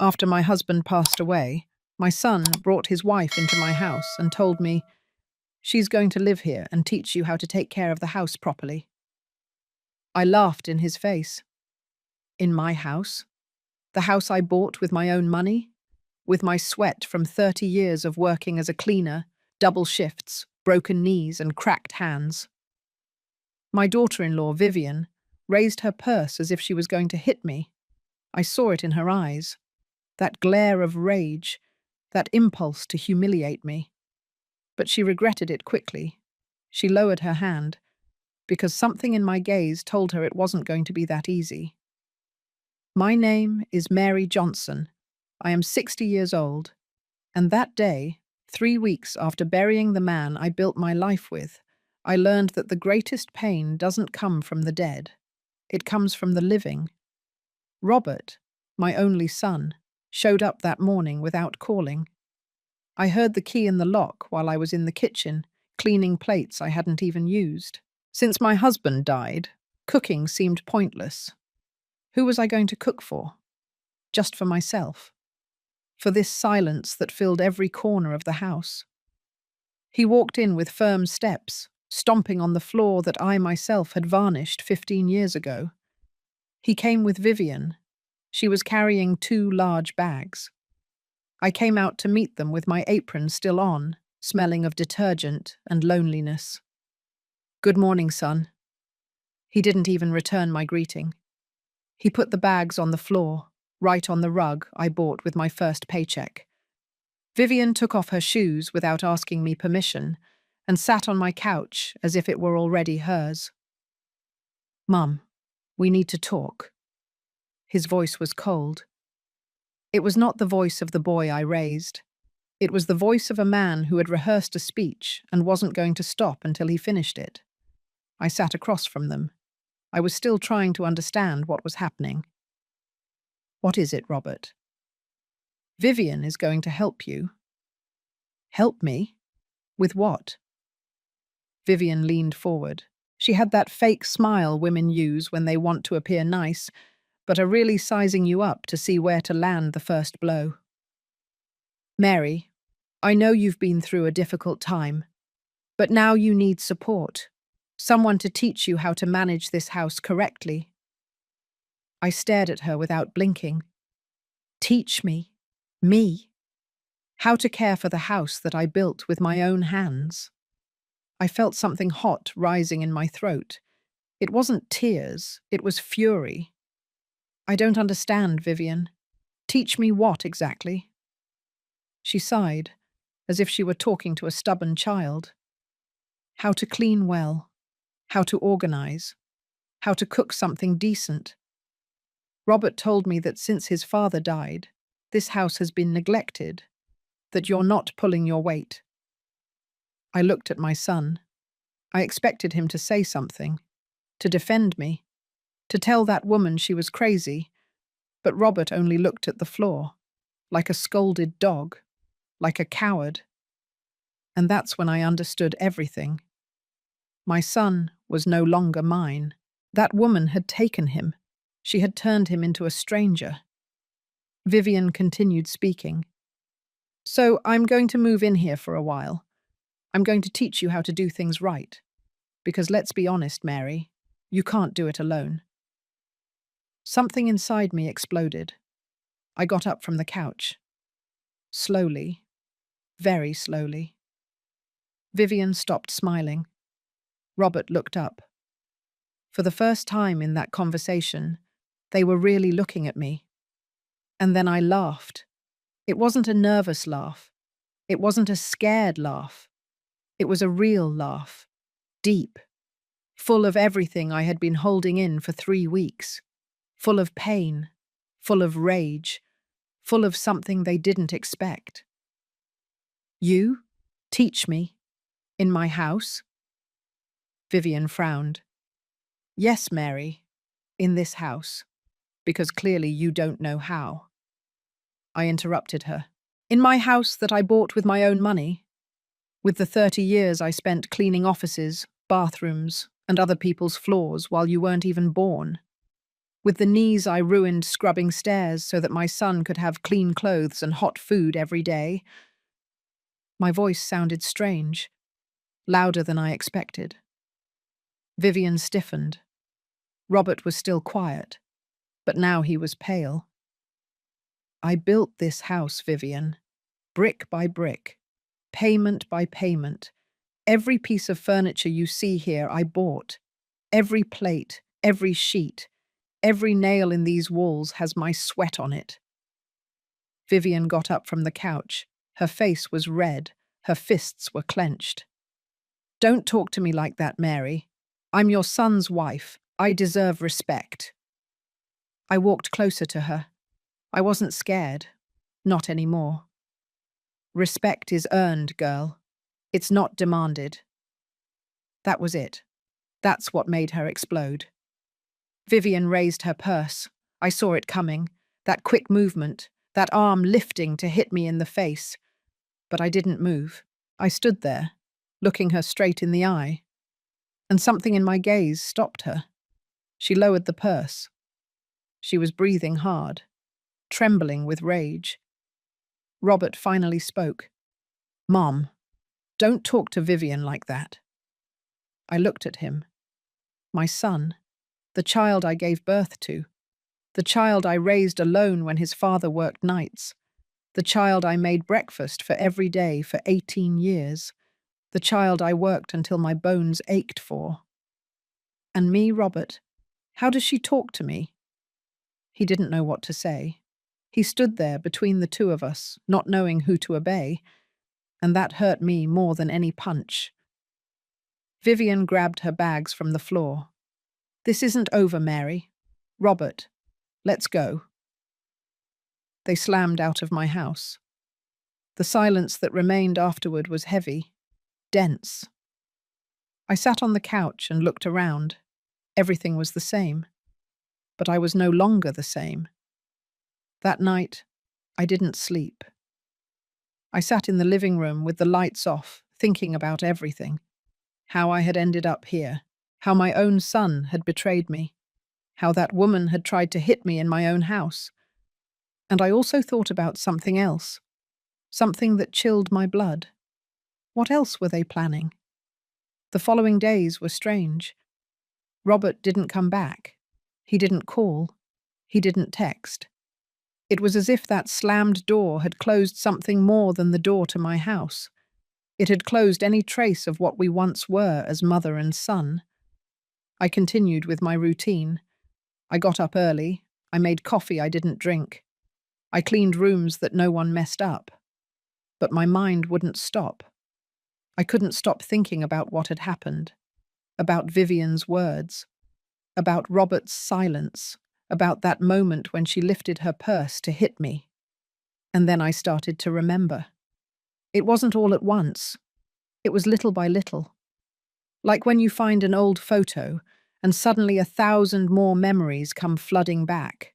After my husband passed away, my son brought his wife into my house and told me, "She's going to live here and teach you how to take care of the house properly." I laughed in his face. In my house? The house I bought with my own money? With my sweat from 30 years of working as a cleaner, double shifts, broken knees and cracked hands. My daughter-in-law, Vivian, raised her purse as if she was going to hit me. I saw it in her eyes. That glare of rage, that impulse to humiliate me. But she regretted it quickly. She lowered her hand, because something in my gaze told her it wasn't going to be that easy. My name is Mary Johnson. I am 60 years old, and that day, 3 weeks after burying the man I built my life with, I learned that the greatest pain doesn't come from the dead. It comes from the living. Robert, my only son, showed up that morning without calling. I heard the key in the lock while I was in the kitchen, cleaning plates I hadn't even used. Since my husband died, cooking seemed pointless. Who was I going to cook for? Just for myself. For this silence that filled every corner of the house. He walked in with firm steps, stomping on the floor that I myself had varnished 15 years ago. He came with Vivian. She was carrying 2 large bags. I came out to meet them with my apron still on, smelling of detergent and loneliness. "Good morning, son." He didn't even return my greeting. He put the bags on the floor, right on the rug I bought with my first paycheck. Vivian took off her shoes without asking me permission and sat on my couch as if it were already hers. "Mum, we need to talk." His voice was cold. It was not the voice of the boy I raised. It was the voice of a man who had rehearsed a speech and wasn't going to stop until he finished it. I sat across from them. I was still trying to understand what was happening. "What is it, Robert?" "Vivian is going to help you." "Help me? With what?" Vivian leaned forward. She had that fake smile women use when they want to appear nice, but are really sizing you up to see where to land the first blow. "Mary, I know you've been through a difficult time, but now you need support. Someone to teach you how to manage this house correctly." I stared at her without blinking. Teach me? Me? How to care for the house that I built with my own hands? I felt something hot rising in my throat. It wasn't tears, it was fury. "I don't understand, Vivian. Teach me what exactly?" She sighed, as if she were talking to a stubborn child. "How to clean well, how to organize, how to cook something decent. Robert told me that since his father died, this house has been neglected, that you're not pulling your weight." I looked at my son. I expected him to say something, to defend me, to tell that woman she was crazy, but Robert only looked at the floor, like a scolded dog, like a coward. And that's when I understood everything. My son was no longer mine. That woman had taken him. She had turned him into a stranger. Vivian continued speaking. "So I'm going to move in here for a while. I'm going to teach you how to do things right. Because let's be honest, Mary, you can't do it alone." Something inside me exploded. I got up from the couch. Slowly, very slowly. Vivian stopped smiling. Robert looked up. For the first time in that conversation, they were really looking at me. And then I laughed. It wasn't a nervous laugh. It wasn't a scared laugh. It was a real laugh. Deep. Full of everything I had been holding in for 3 weeks. Full of pain. Full of rage. Full of something they didn't expect. "You? Teach me? In my house?" Vivian frowned. "Yes, Mary. In this house. Because clearly you don't know how." I interrupted her. "In my house that I bought with my own money? With the 30 years I spent cleaning offices, bathrooms, and other people's floors while you weren't even born? With the knees I ruined scrubbing stairs so that my son could have clean clothes and hot food every day. My voice sounded strange, louder than I expected. Vivian stiffened. Robert was still quiet, but now he was pale. I built this house, Vivian, brick by brick, payment by payment. Every piece of furniture you see here I bought. Every plate, every sheet, every nail in these walls has my sweat on it. Vivian got up from the couch. Her face was red. Her fists were clenched. Don't talk to me like that, Mary. I'm your son's wife. I deserve respect. I walked closer to her. I wasn't scared. Not anymore. Respect is earned, girl. It's not demanded. That was it. That's what made her explode. Vivian raised her purse. I saw it coming. That quick movement, that arm lifting to hit me in the face. But I didn't move. I stood there, looking her straight in the eye. And something in my gaze stopped her. She lowered the purse. She was breathing hard, trembling with rage. Robert finally spoke. Mom, don't talk to Vivian like that. I looked at him. My son, the child I gave birth to, the child I raised alone when his father worked nights, the child I made breakfast for every day for 18 years, the child I worked until my bones ached for. And me, Robert, how does she talk to me? He didn't know what to say. He stood there between the two of us, not knowing who to obey, and that hurt me more than any punch. Vivian grabbed her bags from the floor. This isn't over, Mary. Robert, let's go. They slammed out of my house. The silence that remained afterward was heavy, dense. I sat on the couch and looked around. Everything was the same. But I was no longer the same. That night, I didn't sleep. I sat in the living room with the lights off, thinking about everything. How I had ended up here. How my own son had betrayed me. How that woman had tried to hit me in my own house. And I also thought about something else. Something that chilled my blood. What else were they planning? The following days were strange. Robert didn't come back. He didn't call. He didn't text. It was as if that slammed door had closed something more than the door to my house. It had closed any trace of what we once were as mother and son. I continued with my routine. I got up early. I made coffee I didn't drink. I cleaned rooms that no one messed up. But my mind wouldn't stop. I couldn't stop thinking about what had happened, about Vivian's words, about Robert's silence, about that moment when she lifted her purse to hit me. And then I started to remember. It wasn't all at once. It was little by little. Like when you find an old photo and suddenly 1,000 more memories come flooding back.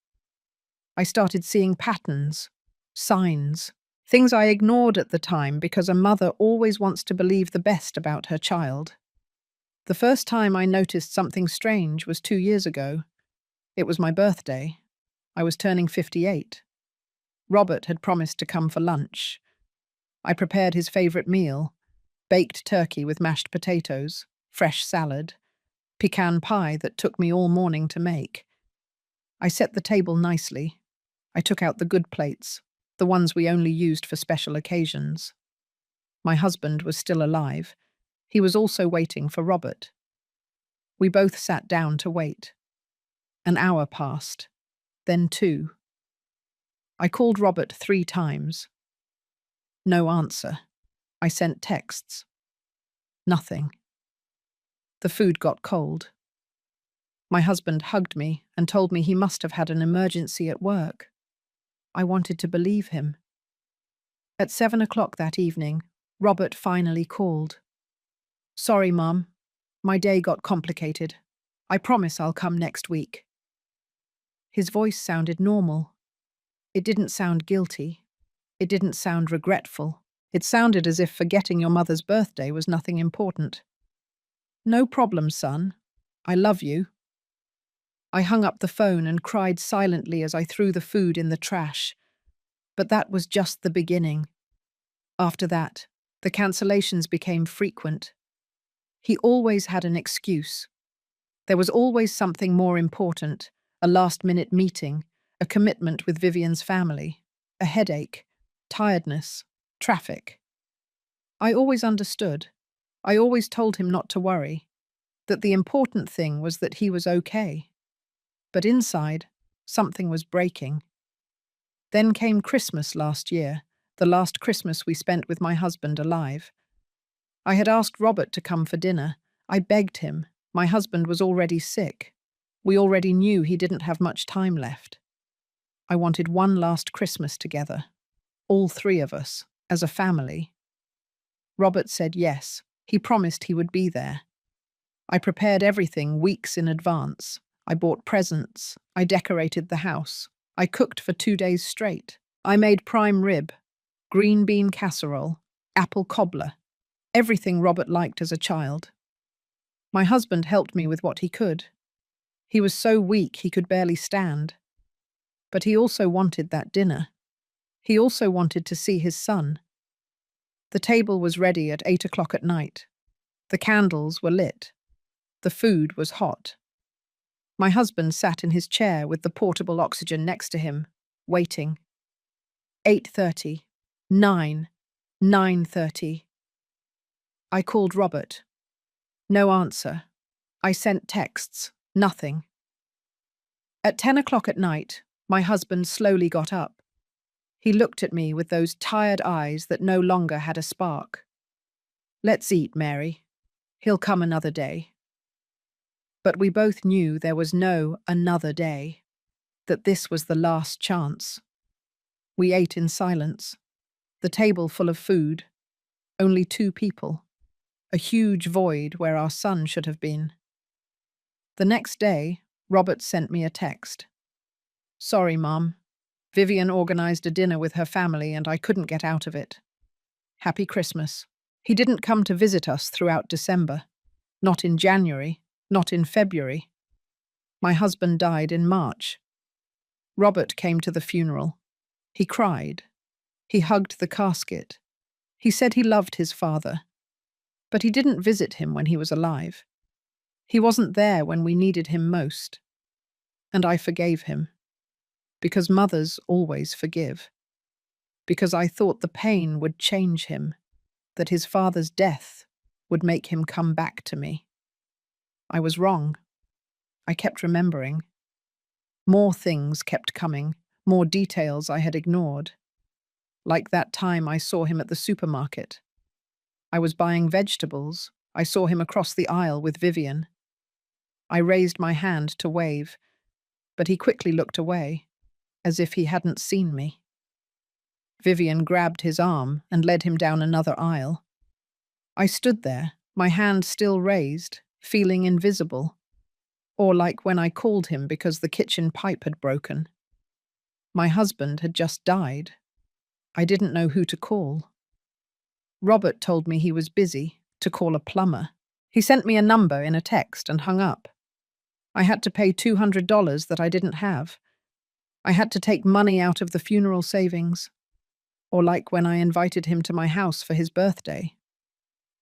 I started seeing patterns, signs, things I ignored at the time because a mother always wants to believe the best about her child. The first time I noticed something strange was 2 years ago. It was my birthday. I was turning 58. Robert had promised to come for lunch. I prepared his favorite meal, baked turkey with mashed potatoes, fresh salad, pecan pie that took me all morning to make. I set the table nicely. I took out the good plates, the ones we only used for special occasions. My husband was still alive. He was also waiting for Robert. We both sat down to wait. An hour passed, then 2. I called Robert 3 times. No answer. I sent texts. Nothing. The food got cold. My husband hugged me and told me he must have had an emergency at work. I wanted to believe him. At 7 o'clock that evening, Robert finally called. Sorry, Mum. My day got complicated. I promise I'll come next week. His voice sounded normal. It didn't sound guilty. It didn't sound regretful. It sounded as if forgetting your mother's birthday was nothing important. No problem, son. I love you. I hung up the phone and cried silently as I threw the food in the trash. But that was just the beginning. After that, the cancellations became frequent. He always had an excuse. There was always something more important, a last-minute meeting, a commitment with Vivian's family, a headache, tiredness, traffic. I always understood. I always told him not to worry, that the important thing was that he was okay. But inside, something was breaking. Then came Christmas last year, the last Christmas we spent with my husband alive. I had asked Robert to come for dinner. I begged him. My husband was already sick. We already knew he didn't have much time left. I wanted one last Christmas together, all three of us, as a family. Robert said yes. He promised he would be there. I prepared everything weeks in advance. I bought presents. I decorated the house. I cooked for 2 days straight. I made prime rib, green bean casserole, apple cobbler, everything Robert liked as a child. My husband helped me with what he could. He was so weak he could barely stand. But he also wanted that dinner. He also wanted to see his son. The table was ready at 8 o'clock at night. The candles were lit. The food was hot. My husband sat in his chair with the portable oxygen next to him, waiting. 8:30, 9, 9:30. I called Robert. No answer. I sent texts. Nothing. At 10 o'clock at night, my husband slowly got up. He looked at me with those tired eyes that no longer had a spark. "Let's eat, Mary. He'll come another day." But we both knew there was no another day, that this was the last chance. We ate in silence, the table full of food, only 2 people, a huge void where our son should have been. The next day, Robert sent me a text. "Sorry, Mom. Vivian organized a dinner with her family and I couldn't get out of it. Happy Christmas." He didn't come to visit us throughout December. Not in January, not in February. My husband died in March. Robert came to the funeral. He cried. He hugged the casket. He said he loved his father. But he didn't visit him when he was alive. He wasn't there when we needed him most. And I forgave him. Because mothers always forgive. Because I thought the pain would change him, that his father's death would make him come back to me. I was wrong. I kept remembering. More things kept coming, more details I had ignored. Like that time I saw him at the supermarket. I was buying vegetables. I saw him across the aisle with Vivian. I raised my hand to wave, but he quickly looked away, as if he hadn't seen me. Vivian grabbed his arm and led him down another aisle. I stood there, my hand still raised, feeling invisible. Or like when I called him because the kitchen pipe had broken. My husband had just died. I didn't know who to call. Robert told me he was busy, to call a plumber. He sent me a number in a text and hung up. I had to pay $200 that I didn't have. I had to take money out of the funeral savings. Or like when I invited him to my house for his birthday.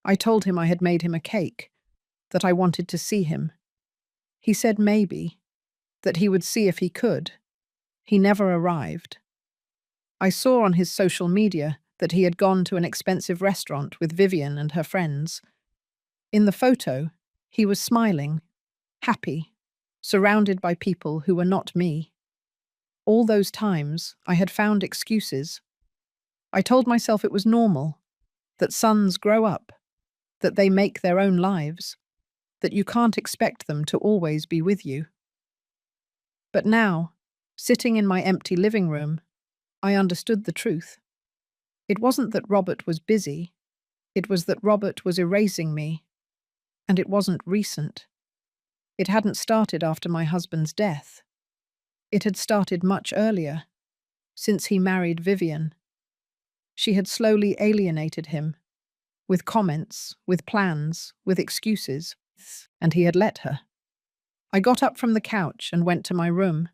I told him I had made him a cake, that I wanted to see him. He said maybe, that he would see if he could. He never arrived. I saw on his social media that he had gone to an expensive restaurant with Vivian and her friends. In the photo, he was smiling, happy, surrounded by people who were not me. All those times, I had found excuses. I told myself it was normal, that sons grow up, that they make their own lives, that you can't expect them to always be with you. But now, sitting in my empty living room, I understood the truth. It wasn't that Robert was busy, it was that Robert was erasing me, and it wasn't recent. It hadn't started after my husband's death. It had started much earlier, since he married Vivian. She had slowly alienated him, with comments, with plans, with excuses, and he had let her. I got up from the couch and went to my room.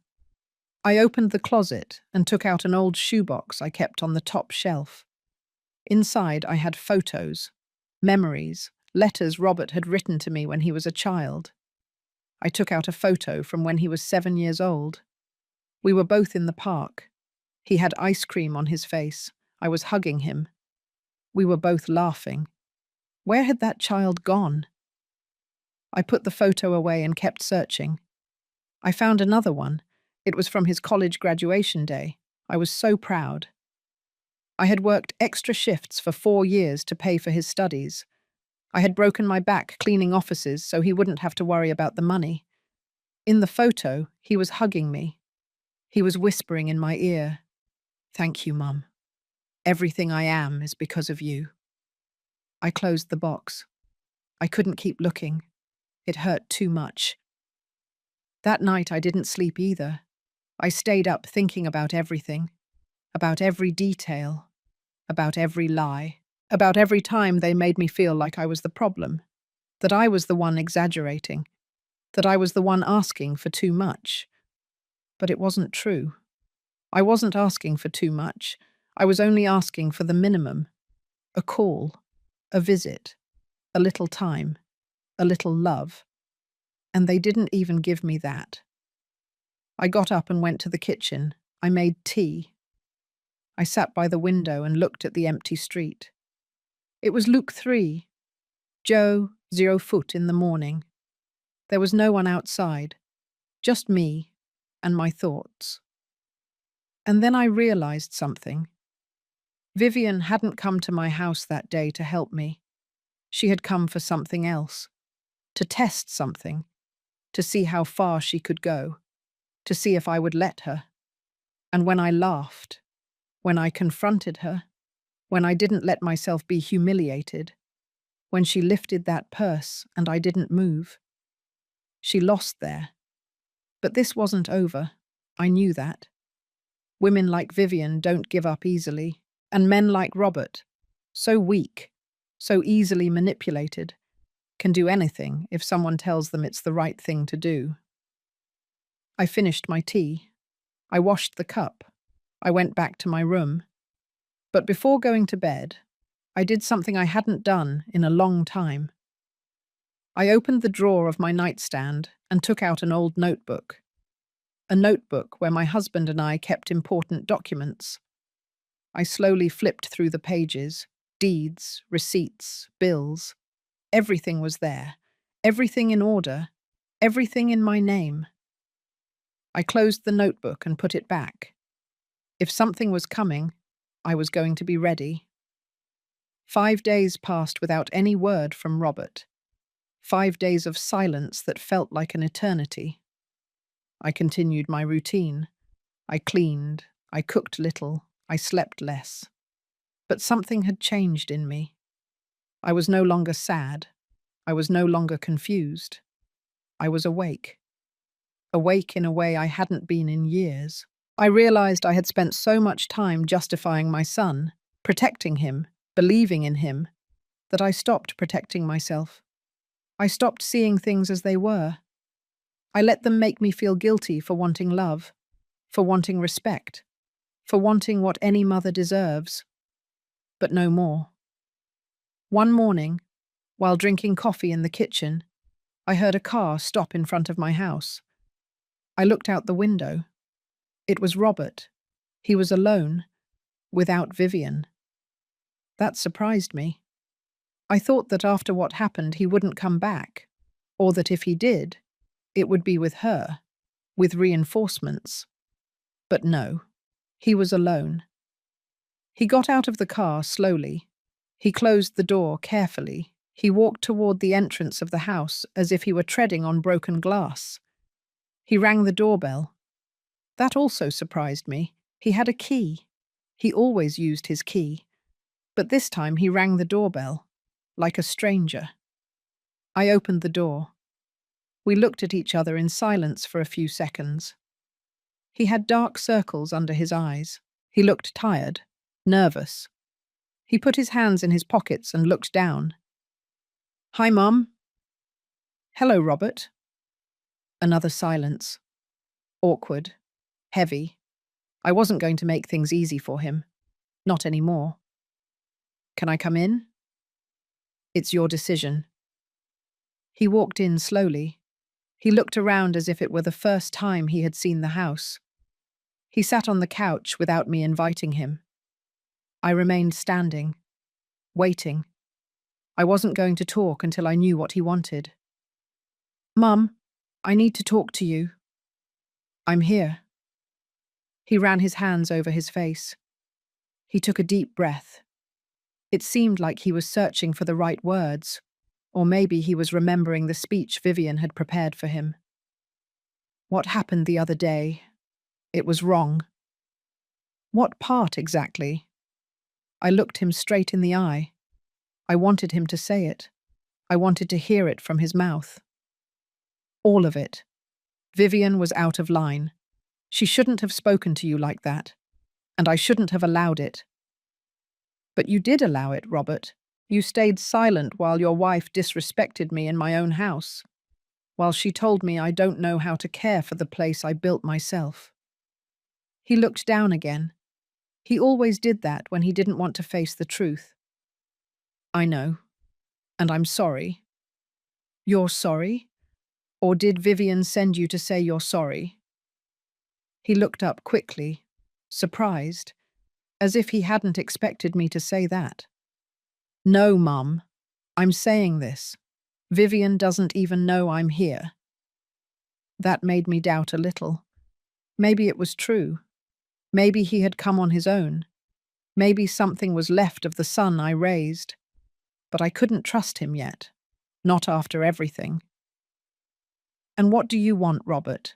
I opened the closet and took out an old shoebox I kept on the top shelf. Inside, I had photos, memories, letters Robert had written to me when he was a child. I took out a photo from when he was 7 years old. We were both in the park. He had ice cream on his face. I was hugging him. We were both laughing. Where had that child gone? I put the photo away and kept searching. I found another one. It was from his college graduation day. I was so proud. I had worked extra shifts for 4 years to pay for his studies. I had broken my back cleaning offices so he wouldn't have to worry about the money. In the photo, he was hugging me. He was whispering in my ear, "Thank you, Mum. Everything I am is because of you." I closed the box. I couldn't keep looking. It hurt too much. That night I didn't sleep either. I stayed up thinking about everything, about every detail, about every lie, about every time they made me feel like I was the problem, that I was the one exaggerating, that I was the one asking for too much. But it wasn't true. I wasn't asking for too much. I was only asking for the minimum. A call, a visit, a little time, a little love. And they didn't even give me that. I got up and went to the kitchen. I made tea. I sat by the window and looked at the empty street. It was Luke 3, Joe 0 foot in the morning. There was no one outside, just me and my thoughts. And then I realized something. Vivian hadn't come to my house that day to help me. She had come for something else, to test something, to see how far she could go, to see if I would let her. And when I laughed, when I confronted her, when I didn't let myself be humiliated, when she lifted that purse and I didn't move, she lost there. But this wasn't over. I knew that. Women like Vivian don't give up easily, and men like Robert, so weak, so easily manipulated, can do anything if someone tells them it's the right thing to do. I finished my tea. I washed the cup. I went back to my room. But before going to bed, I did something I hadn't done in a long time. I opened the drawer of my nightstand and took out an old notebook. A notebook where my husband and I kept important documents. I slowly flipped through the pages, deeds, receipts, bills. Everything was there, everything in order, everything in my name. I closed the notebook and put it back. If something was coming, I was going to be ready. 5 days passed without any word from Robert. 5 days of silence that felt like an eternity. I continued my routine. I cleaned, I cooked little, I slept less. But something had changed in me. I was no longer sad. I was no longer confused. I was awake. Awake in a way I hadn't been in years. I realized I had spent so much time justifying my son, protecting him, believing in him, that I stopped protecting myself. I stopped seeing things as they were. I let them make me feel guilty for wanting love, for wanting respect, for wanting what any mother deserves. But no more. One morning, while drinking coffee in the kitchen, I heard a car stop in front of my house. I looked out the window. It was Robert. He was alone, without Vivian. That surprised me. I thought that after what happened he wouldn't come back, or that if he did, it would be with her, with reinforcements. But no, he was alone. He got out of the car slowly. He closed the door carefully. He walked toward the entrance of the house as if he were treading on broken glass. He rang the doorbell. That also surprised me. He had a key. He always used his key. But this time he rang the doorbell, like a stranger. I opened the door. We looked at each other in silence for a few seconds. He had dark circles under his eyes. He looked tired, nervous. He put his hands in his pockets and looked down. "Hi, Mum." "Hello, Robert." Another silence. Awkward. Heavy. I wasn't going to make things easy for him. Not anymore. Can I come in? It's your decision. He walked in slowly. He looked around as if it were the first time he had seen the house. He sat on the couch without me inviting him. I remained standing, waiting. I wasn't going to talk until I knew what he wanted. Mum, I need to talk to you. I'm here. He ran his hands over his face. He took a deep breath. It seemed like he was searching for the right words, or maybe he was remembering the speech Vivian had prepared for him. What happened the other day? It was wrong. What part exactly? I looked him straight in the eye. I wanted him to say it. I wanted to hear it from his mouth. All of it. Vivian was out of line. She shouldn't have spoken to you like that, and I shouldn't have allowed it. But you did allow it, Robert. You stayed silent while your wife disrespected me in my own house, while she told me I don't know how to care for the place I built myself. He looked down again. He always did that when he didn't want to face the truth. I know, and I'm sorry. You're sorry? Or did Vivian send you to say you're sorry? He looked up quickly, surprised, as if he hadn't expected me to say that. No, Mum. I'm saying this. Vivian doesn't even know I'm here. That made me doubt a little. Maybe it was true. Maybe he had come on his own. Maybe something was left of the son I raised. But I couldn't trust him yet. Not after everything. And what do you want, Robert?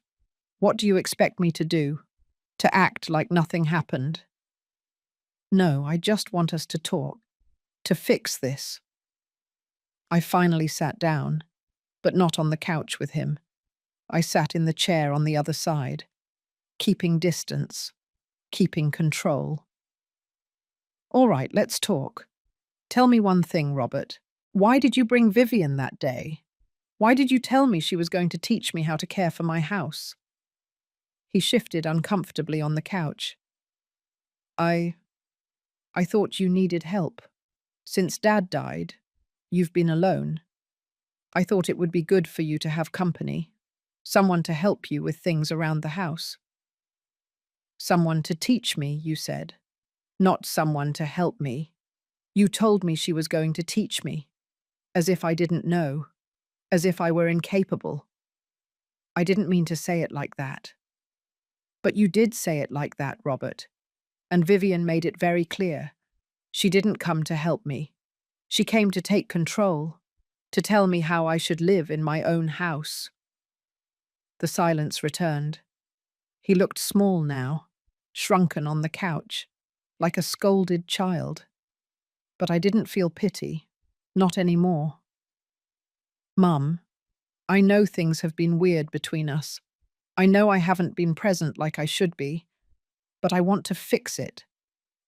What do you expect me to do? To act like nothing happened? No, I just want us to talk. To fix this. I finally sat down, but not on the couch with him. I sat in the chair on the other side, keeping distance, keeping control. All right, let's talk. Tell me one thing, Robert. Why did you bring Vivian that day? Why did you tell me she was going to teach me how to care for my house? He shifted uncomfortably on the couch. I thought you needed help. Since Dad died, you've been alone. I thought it would be good for you to have company, someone to help you with things around the house. Someone to teach me, you said. Not someone to help me. You told me she was going to teach me, as if I didn't know, as if I were incapable. I didn't mean to say it like that. But you did say it like that, Robert, and Vivian made it very clear. She didn't come to help me. She came to take control, to tell me how I should live in my own house. The silence returned. He looked small now, shrunken on the couch, like a scolded child. But I didn't feel pity, not anymore. Mum, I know things have been weird between us. I know I haven't been present like I should be, but I want to fix it.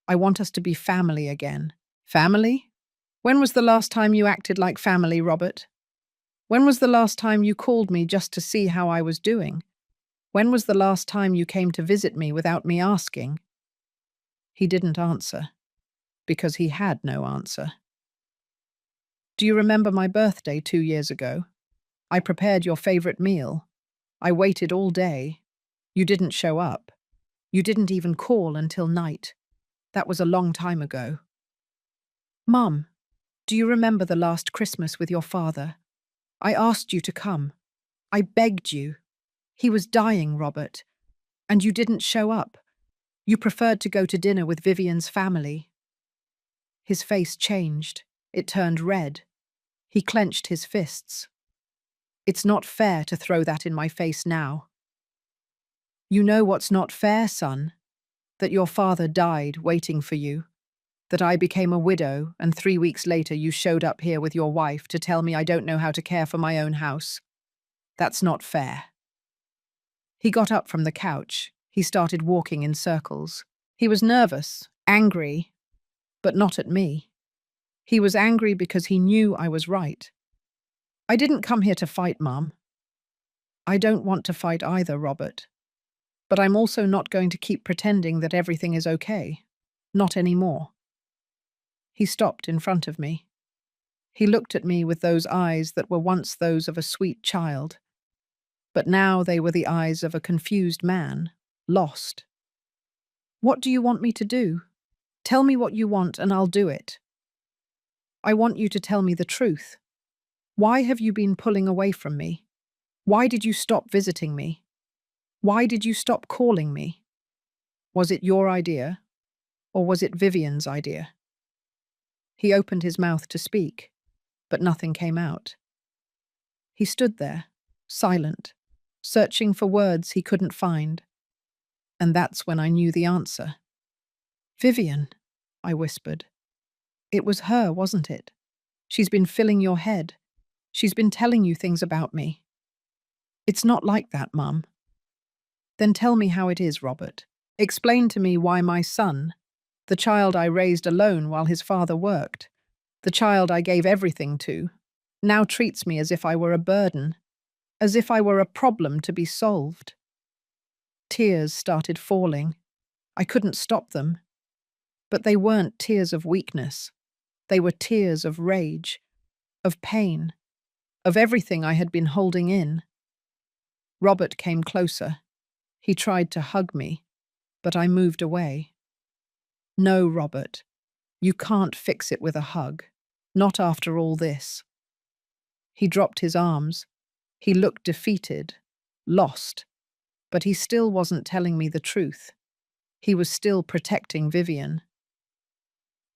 I want us to be family again. Family? When was the last time you acted like family, Robert? When was the last time you called me just to see how I was doing? When was the last time you came to visit me without me asking? He didn't answer, because he had no answer. Do you remember my birthday 2 years ago? I prepared your favorite meal. I waited all day. You didn't show up. You didn't even call until night. That was a long time ago. Mum, do you remember the last Christmas with your father? I asked you to come. I begged you. He was dying, Robert. And you didn't show up. You preferred to go to dinner with Vivian's family. His face changed. It turned red. He clenched his fists. It's not fair to throw that in my face now. You know what's not fair, son? That your father died waiting for you. That I became a widow and 3 weeks later you showed up here with your wife to tell me I don't know how to care for my own house. That's not fair. He got up from the couch. He started walking in circles. He was nervous, angry, but not at me. He was angry because he knew I was right. I didn't come here to fight, Mum. I don't want to fight either, Robert. But I'm also not going to keep pretending that everything is okay. Not anymore. He stopped in front of me. He looked at me with those eyes that were once those of a sweet child, but now they were the eyes of a confused man, lost. What do you want me to do? Tell me what you want and I'll do it. I want you to tell me the truth. Why have you been pulling away from me? Why did you stop visiting me? Why did you stop calling me? Was it your idea, or was it Vivian's idea? He opened his mouth to speak, but nothing came out. He stood there, silent, searching for words he couldn't find. And that's when I knew the answer. Vivian, I whispered. It was her, wasn't it? She's been filling your head. She's been telling you things about me. It's not like that, Mum. Then tell me how it is, Robert. Explain to me why my son, the child I raised alone while his father worked, the child I gave everything to, now treats me as if I were a burden, as if I were a problem to be solved. Tears started falling. I couldn't stop them. But they weren't tears of weakness. They were tears of rage, of pain, of everything I had been holding in. Robert came closer. He tried to hug me, but I moved away. No, Robert, you can't fix it with a hug. Not after all this. He dropped his arms. He looked defeated, lost, but he still wasn't telling me the truth. He was still protecting Vivian.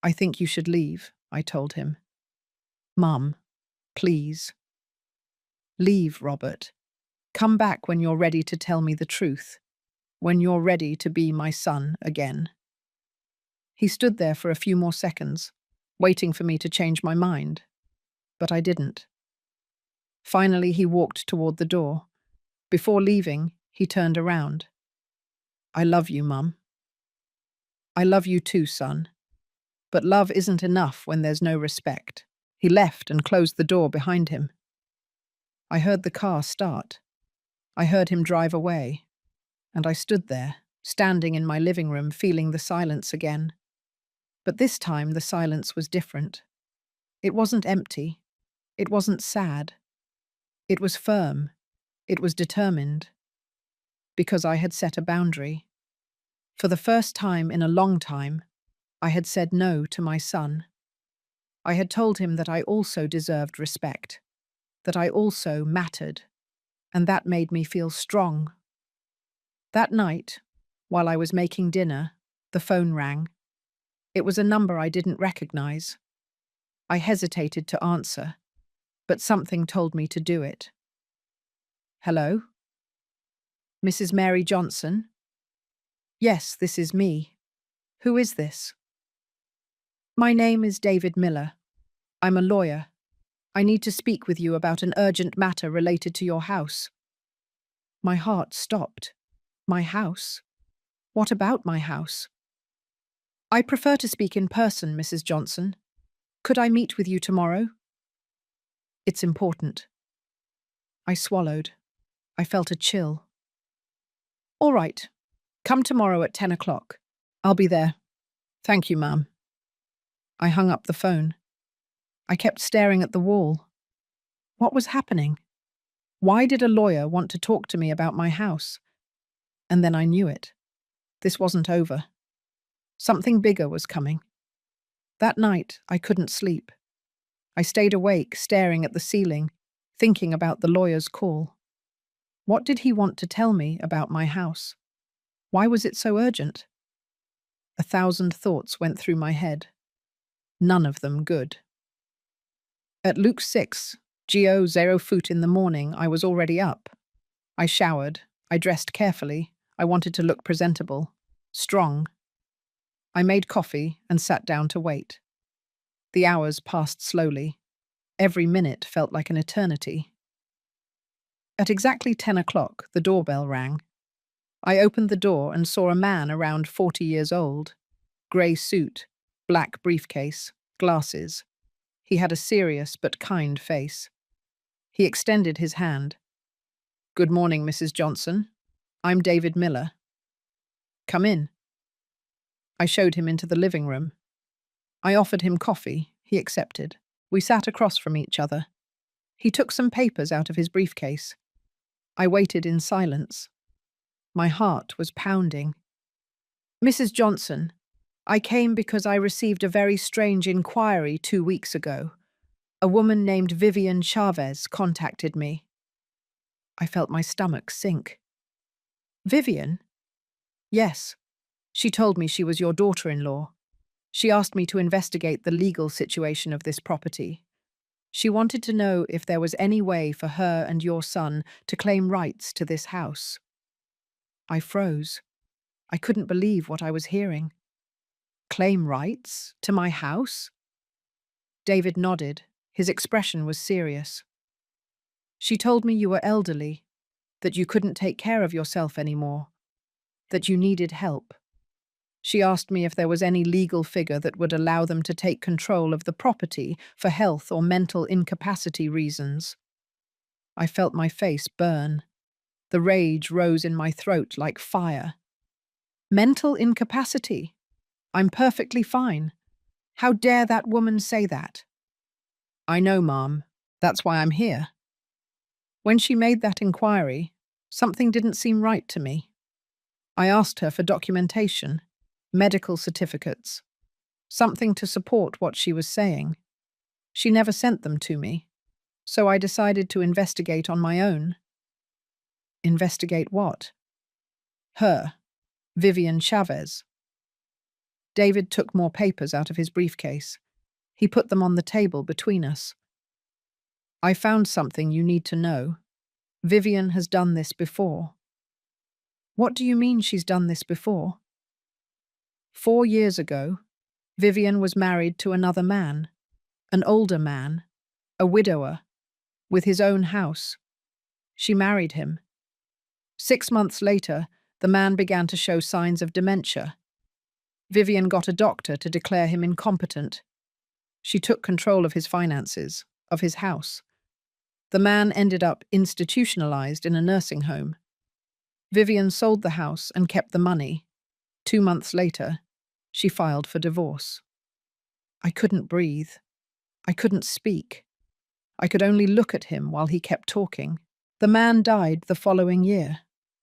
I think you should leave, I told him. Mum, please. Leave, Robert. Come back when you're ready to tell me the truth, when you're ready to be my son again. He stood there for a few more seconds, waiting for me to change my mind, but I didn't. Finally, he walked toward the door. Before leaving, he turned around. I love you, Mum. I love you too, son. But love isn't enough when there's no respect. He left and closed the door behind him. I heard the car start. I heard him drive away, and I stood there, standing in my living room, feeling the silence again. But this time the silence was different. It wasn't empty. It wasn't sad. It was firm. It was determined. Because I had set a boundary. For the first time in a long time, I had said no to my son. I had told him that I also deserved respect, that I also mattered, and that made me feel strong. That night, while I was making dinner, the phone rang. It was a number I didn't recognize. I hesitated to answer, but something told me to do it. Hello? Mrs. Mary Johnson? Yes, this is me. Who is this? My name is David Miller. I'm a lawyer. I need to speak with you about an urgent matter related to your house. My heart stopped. My house? What about my house? I prefer to speak in person, Mrs. Johnson. Could I meet with you tomorrow? It's important. I swallowed. I felt a chill. All right. Come tomorrow at 10 o'clock. I'll be there. Thank you, ma'am. I hung up the phone. I kept staring at the wall. What was happening? Why did a lawyer want to talk to me about my house? And then I knew it. This wasn't over. Something bigger was coming. That night, I couldn't sleep. I stayed awake, staring at the ceiling, thinking about the lawyer's call. What did he want to tell me about my house? Why was it so urgent? 1,000 thoughts went through my head. None of them good. At Luke 6, Geo 0 foot in the morning, I was already up. I showered. I dressed carefully. I wanted to look presentable, strong. I made coffee and sat down to wait. The hours passed slowly. Every minute felt like an eternity. At exactly 10 o'clock, the doorbell rang. I opened the door and saw a man around 40 years old. Grey suit, black briefcase, glasses. He had a serious but kind face. He extended his hand. Good morning, Mrs. Johnson. I'm David Miller. Come in. I showed him into the living room. I offered him coffee. He accepted. We sat across from each other. He took some papers out of his briefcase. I waited in silence. My heart was pounding. Mrs. Johnson, I came because I received a very strange inquiry 2 weeks ago. A woman named Vivian Chavez contacted me. I felt my stomach sink. Vivian? Yes. She told me she was your daughter-in-law. She asked me to investigate the legal situation of this property. She wanted to know if there was any way for her and your son to claim rights to this house. I froze. I couldn't believe what I was hearing. Claim rights to my house? David nodded. His expression was serious. She told me you were elderly, that you couldn't take care of yourself anymore, that you needed help. She asked me if there was any legal figure that would allow them to take control of the property for health or mental incapacity reasons. I felt my face burn. The rage rose in my throat like fire. Mental incapacity? I'm perfectly fine. How dare that woman say that? I know, Ma'am. That's why I'm here. When she made that inquiry, something didn't seem right to me. I asked her for documentation, medical certificates, something to support what she was saying. She never sent them to me, so I decided to investigate on my own. Investigate what? Her, Vivian Chavez. David took more papers out of his briefcase. He put them on the table between us. I found something you need to know. Vivian has done this before. What do you mean she's done this before? 4 years ago, Vivian was married to another man, an older man, a widower, with his own house. She married him. 6 months later, the man began to show signs of dementia. Vivian got a doctor to declare him incompetent. She took control of his finances, of his house. The man ended up institutionalized in a nursing home. Vivian sold the house and kept the money. 2 months later, she filed for divorce. I couldn't breathe. I couldn't speak. I could only look at him while he kept talking. The man died the following year,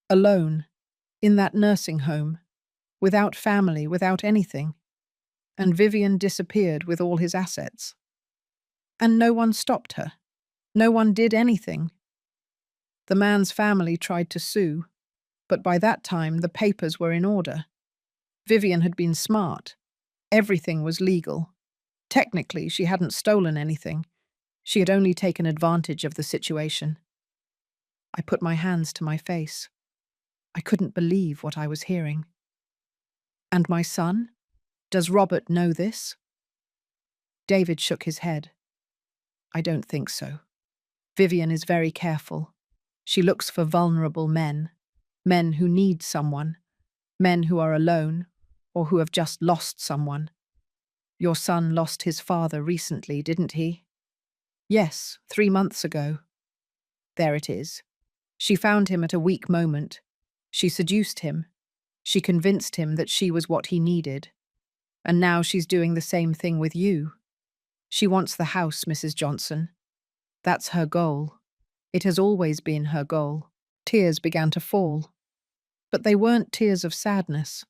alone, in that nursing home, without family, without anything. And Vivian disappeared with all his assets. And no one stopped her. No one did anything. The man's family tried to sue, but by that time the papers were in order. Vivian had been smart. Everything was legal. Technically, she hadn't stolen anything. She had only taken advantage of the situation. I put my hands to my face. I couldn't believe what I was hearing. And my son? Does Robert know this? David shook his head. I don't think so. Vivian is very careful. She looks for vulnerable men, men who need someone, men who are alone, or who have just lost someone. Your son lost his father recently, didn't he? Yes, 3 months ago. There it is. She found him at a weak moment. She seduced him. She convinced him that she was what he needed. And now she's doing the same thing with you. She wants the house, Mrs. Johnson. That's her goal. It has always been her goal. Tears began to fall. But they weren't tears of sadness.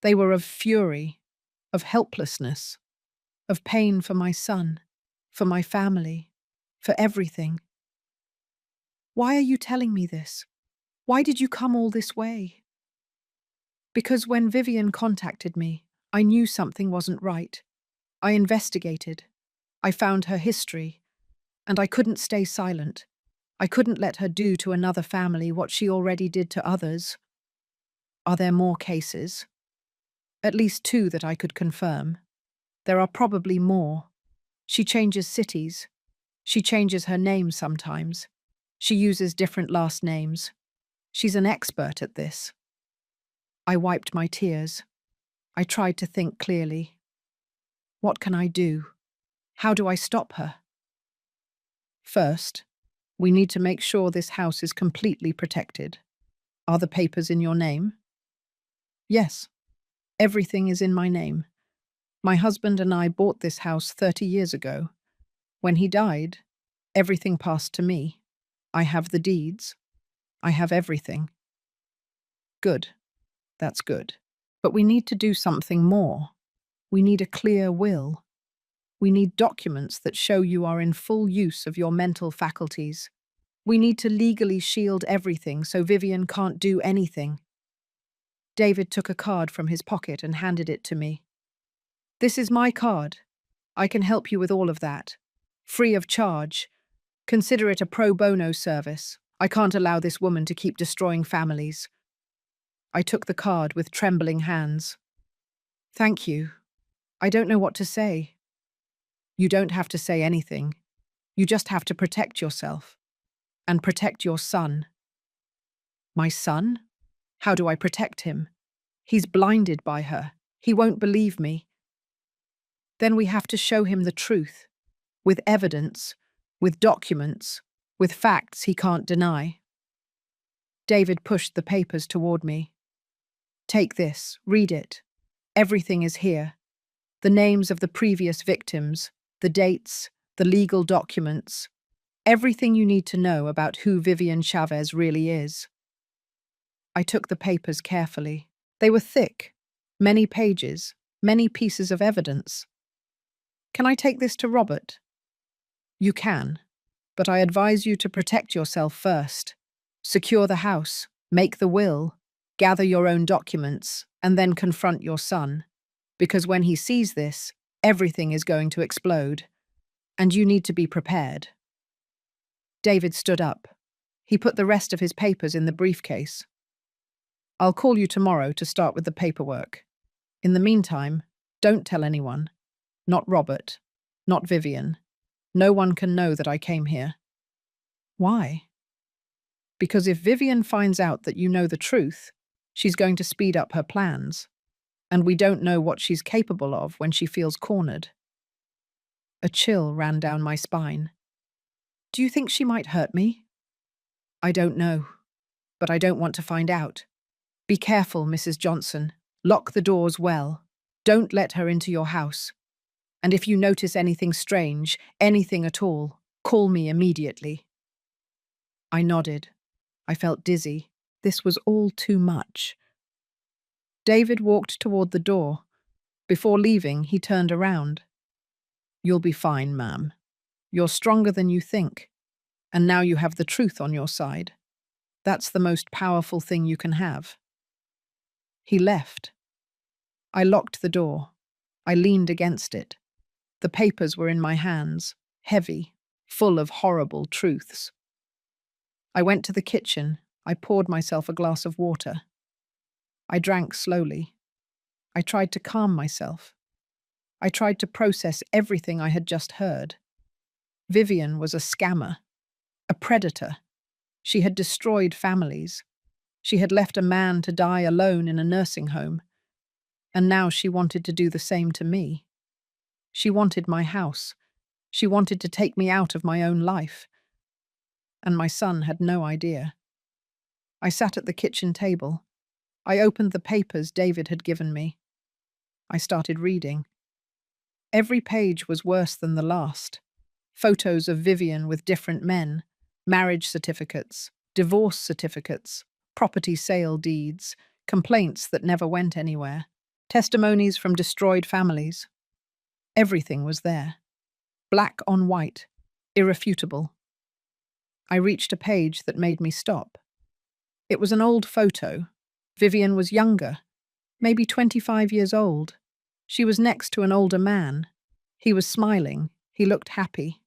They were of fury, of helplessness, of pain for my son, for my family, for everything. Why are you telling me this? Why did you come all this way? Because when Vivian contacted me, I knew something wasn't right. I investigated. I found her history, and I couldn't stay silent. I couldn't let her do to another family what she already did to others. Are there more cases? At least 2 that I could confirm. There are probably more. She changes cities. She changes her name sometimes. She uses different last names. She's an expert at this. I wiped my tears. I tried to think clearly. What can I do? How do I stop her? First, We need to make sure this house is completely protected. Are the papers in your name? Yes, everything is in my name. My husband and I bought this house 30 years ago. When he died, everything passed to me. I have the deeds. I have everything. Good. That's good. But we need to do something more. We need a clear will. We need documents that show you are in full use of your mental faculties. We need to legally shield everything so Vivian can't do anything. David took a card from his pocket and handed it to me. This is my card. I can help you with all of that. Free of charge. Consider it a pro bono service. I can't allow this woman to keep destroying families. I took the card with trembling hands. Thank you. I don't know what to say. You don't have to say anything. You just have to protect yourself. And protect your son. My son? How do I protect him? He's blinded by her. He won't believe me. Then we have to show him the truth. With evidence, with documents, with facts he can't deny. David pushed the papers toward me. Take this, read it. Everything is here. The names of the previous victims, the dates, the legal documents. Everything you need to know about who Vivian Chavez really is. I took the papers carefully. They were thick, many pages, many pieces of evidence. Can I take this to Robert? You can, but I advise you to protect yourself first. Secure the house, make the will, gather your own documents, and then confront your son. Because when he sees this, everything is going to explode. And you need to be prepared. David stood up. He put the rest of his papers in the briefcase. I'll call you tomorrow to start with the paperwork. In the meantime, don't tell anyone. Not Robert. Not Vivian. No one can know that I came here. Why? Because if Vivian finds out that you know the truth, she's going to speed up her plans. And we don't know what she's capable of when she feels cornered. A chill ran down my spine. Do you think she might hurt me? I don't know, but I don't want to find out. Be careful, Mrs. Johnson. Lock the doors well. Don't let her into your house. And if you notice anything strange, anything at all, call me immediately. I nodded. I felt dizzy. This was all too much. David walked toward the door. Before leaving, he turned around. You'll be fine, ma'am. You're stronger than you think. And now you have the truth on your side. That's the most powerful thing you can have. He left. I locked the door. I leaned against it. The papers were in my hands, heavy, full of horrible truths. I went to the kitchen. I poured myself a glass of water. I drank slowly. I tried to calm myself. I tried to process everything I had just heard. Vivian was a scammer, a predator. She had destroyed families. She had left a man to die alone in a nursing home. And now she wanted to do the same to me. She wanted my house. She wanted to take me out of my own life. And my son had no idea. I sat at the kitchen table. I opened the papers David had given me. I started reading. Every page was worse than the last. Photos of Vivian with different men, marriage certificates, divorce certificates, property sale deeds, complaints that never went anywhere, testimonies from destroyed families. Everything was there. Black on white, irrefutable. I reached a page that made me stop. It was an old photo. Vivian was younger, maybe 25 years old. She was next to an older man. He was smiling. He looked happy.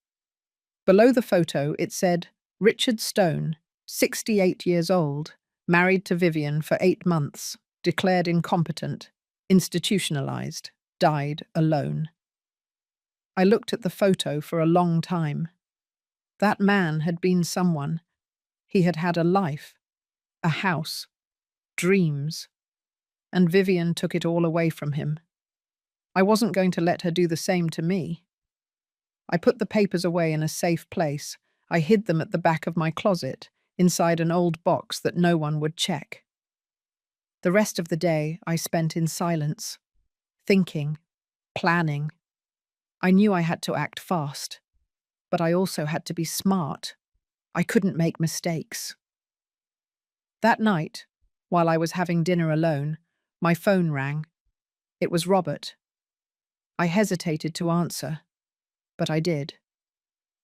Below the photo, it said, Richard Stone, 68 years old, married to Vivian for 8 months, declared incompetent, institutionalized, died alone. I looked at the photo for a long time. That man had been someone. He had had a life, a house, dreams. And Vivian took it all away from him. I wasn't going to let her do the same to me. I put the papers away in a safe place. I hid them at the back of my closet, inside an old box that no one would check. The rest of the day I spent in silence, thinking, planning. I knew I had to act fast, but I also had to be smart. I couldn't make mistakes. That night, while I was having dinner alone, my phone rang. It was Robert. I hesitated to answer, but I did.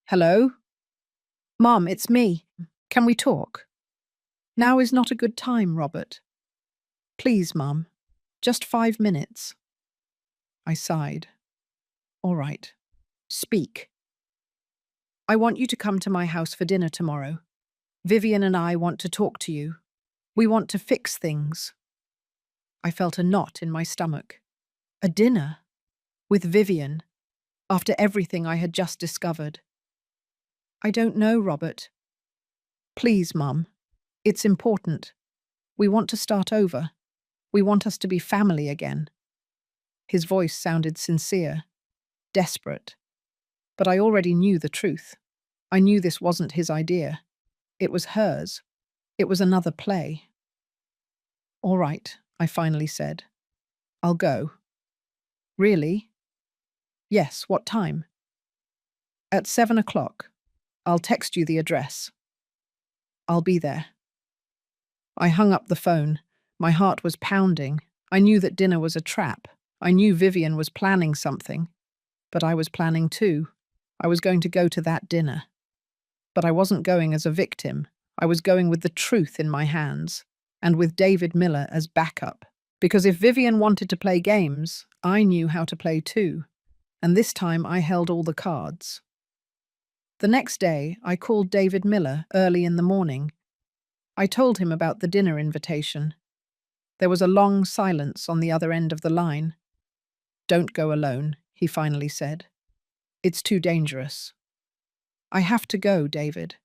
Hello? Mom, it's me. Can we talk? Now is not a good time, Robert. Please, Mum. Just 5 minutes. I sighed. All right. Speak. I want you to come to my house for dinner tomorrow. Vivian and I want to talk to you. We want to fix things. I felt a knot in my stomach. A dinner? With Vivian? After everything I had just discovered? I don't know, Robert. Please, Mum. It's important. We want to start over. We want us to be family again. His voice sounded sincere, desperate. But I already knew the truth. I knew this wasn't his idea. It was hers. It was another play. All right, I finally said. I'll go. Really? Yes, what time? At 7 o'clock. I'll text you the address. I'll be there. I hung up the phone. My heart was pounding. I knew that dinner was a trap. I knew Vivian was planning something. But I was planning too. I was going to go to that dinner. But I wasn't going as a victim. I was going with the truth in my hands, and with David Miller as backup. Because if Vivian wanted to play games, I knew how to play too. And this time I held all the cards. The next day, I called David Miller early in the morning. I told him about the dinner invitation. There was a long silence on the other end of the line. Don't go alone, he finally said. It's too dangerous. I have to go, David.